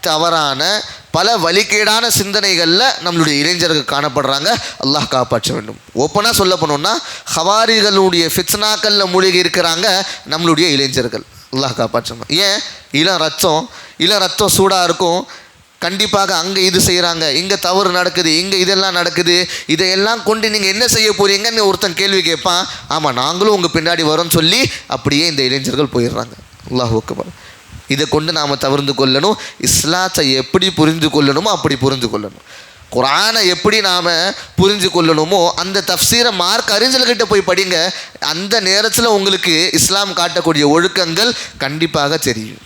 தவறான, பல வழிகேடான சிந்தனைகளில் நம்மளுடைய இளைஞர்கள் காணப்படுறாங்க. அல்லாஹ் காப்பாற்ற வேண்டும். ஓப்பனாக சொல்ல போனோம்னா ஹவாரிகளுடைய ஃபித்னாக்களில் மூழ்கி இருக்கிறாங்க நம்மளுடைய இளைஞர்கள். அல்லாஹ் காப்பாற்றணும். ஏன்? இளம் ரத்தம் சூடாக இருக்கும், கண்டிப்பாக அங்கே இது செய்கிறாங்க, இங்கே தவறு நடக்குது, இங்கே இதெல்லாம் நடக்குது, இதையெல்லாம் கொண்டு நீங்கள் என்ன செய்ய போகிறீங்கன்னு ஒருத்தன் கேள்வி கேட்பான். ஆமாம், நாங்களும் உங்கள் பின்னாடி வரோன்னு சொல்லி அப்படியே இந்த இளைஞர்கள் போயிடுறாங்க. அல்லாஹ் அக்பர். இதை கொண்டு நாம் தவிர்த்து கொள்ளணும். இஸ்லாத்தை எப்படி புரிந்து கொள்ளணுமோ அப்படி புரிந்து கொள்ளணும். குர்ஆனை எப்படி நாம் புரிஞ்சு கொள்ளணுமோ அந்த தஃப்சீரை மார்க் அறிஞர்கிட்ட போய் படிங்க. அந்த நேரத்தில் உங்களுக்கு இஸ்லாம் காட்டக்கூடிய ஒழுக்கங்கள் கண்டிப்பாக தெரியும்.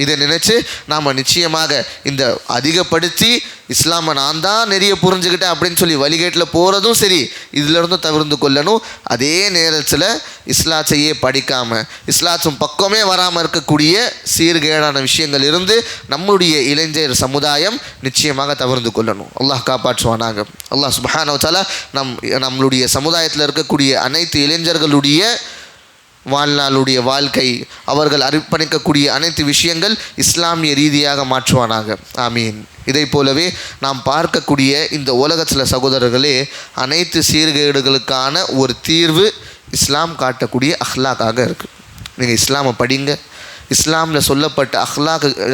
இதை நினச்சி நாம் நிச்சயமாக இந்த அதிகப்படுத்தி இஸ்லாமை நான் தான் நிறைய புரிஞ்சுக்கிட்டேன் அப்படின்னு சொல்லி வழிகேட்டில் போகிறதும் சரி, இதிலிருந்தும் தவிர்த்து கொள்ளணும். அதே நேரத்தில் இஸ்லாத்தையே படிக்காமல் இஸ்லாத்தும் பக்கமே வராமல் இருக்கக்கூடிய சீர்கேடான விஷயங்கள் இருந்து நம்முடைய இளைஞர் சமுதாயம் நிச்சயமாக தவிர்த்து கொள்ளணும். அல்லாஹ் காப்பாற்றுவானாக. அல்லாஹ் சுப்ஹானஹு வ தஆலா நம்மளுடைய சமுதாயத்தில் இருக்கக்கூடிய அனைத்து இளைஞர்களுடைய வாழ்நாளுடைய வாழ்க்கை, அவர்கள் அர்ப்பணிக்கக்கூடிய அனைத்து விஷயங்கள் இஸ்லாமிய ரீதியாக மாற்றுவானாக. ஆமீன். இதை போலவே நாம் பார்க்கக்கூடிய இந்த உலகத்தில் சகோதரர்களே, அனைத்து சீர்கேடுகளுக்கான ஒரு தீர்வு இஸ்லாம் காட்டக்கூடிய அஹ்லாக்காக இருக்குது. நீங்கள் இஸ்லாமை படிங்க, இஸ்லாமில் சொல்லப்பட்ட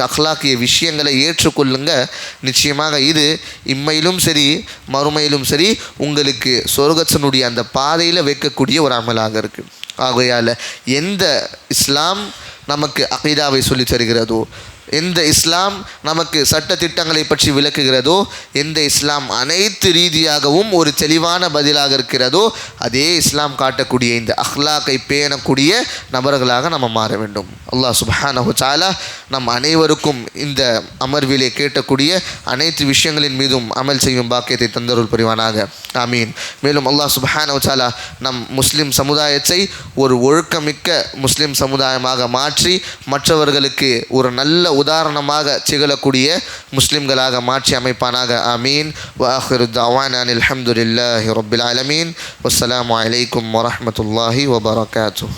அஹ்லாக்கிய விஷயங்களை ஏற்றுக்கொள்ளுங்க. நிச்சயமாக இது இம்மையிலும் சரி மறுமையிலும் சரி உங்களுக்கு சொர்க்கத்தினுடைய அந்த பாதையில் வைக்கக்கூடிய ஒரு அமலாக இருக்குது. ஆகையால் எந்த இஸ்லாம் நமக்கு அகீதாவை சொல்லி தருகிறதோ, எந்த இஸ்லாம் நமக்கு சட்ட திட்டங்களை பற்றி விளக்குகிறதோ, எந்த இஸ்லாம் அனைத்து ரீதியாகவும் ஒரு தெளிவான பதிலாக இருக்கிறதோ, அதே இஸ்லாம் காட்டக்கூடிய இந்த அஹ்லாக்கை பேணக்கூடிய நபர்களாக நம்ம மாற வேண்டும். அல்லாஹ் சுப்ஹானஹு வ தஆலா நம் அனைவருக்கும் இந்த அமர்விலே கேட்டக்கூடிய அனைத்து விஷயங்களின் மீதும் அமல் செய்யும் பாக்கியத்தை தந்தருள் புரிவானாக. ஆமீன். மேலும் அல்லாஹ் சுப்ஹானஹு வ தஆலா நம் முஸ்லிம் சமுதாயத்தை ஒரு ஒழுக்கமிக்க முஸ்லிம் சமுதாயமாக மாற்றி மற்றவர்களுக்கு ஒரு நல்ல உதாரணமாக திகழக்கூடிய முஸ்லிம்களாக மாற்றி அமைப்பானாக. ஆமீன். வ ஆகிரு தஅவானா அல்ஹம்துலில்லாஹி ரப்பில் ஆலமீன். வஸ்ஸலாமு அலைக்கும் வரஹ்மத்துல்லாஹி வபரகாத்துஹு.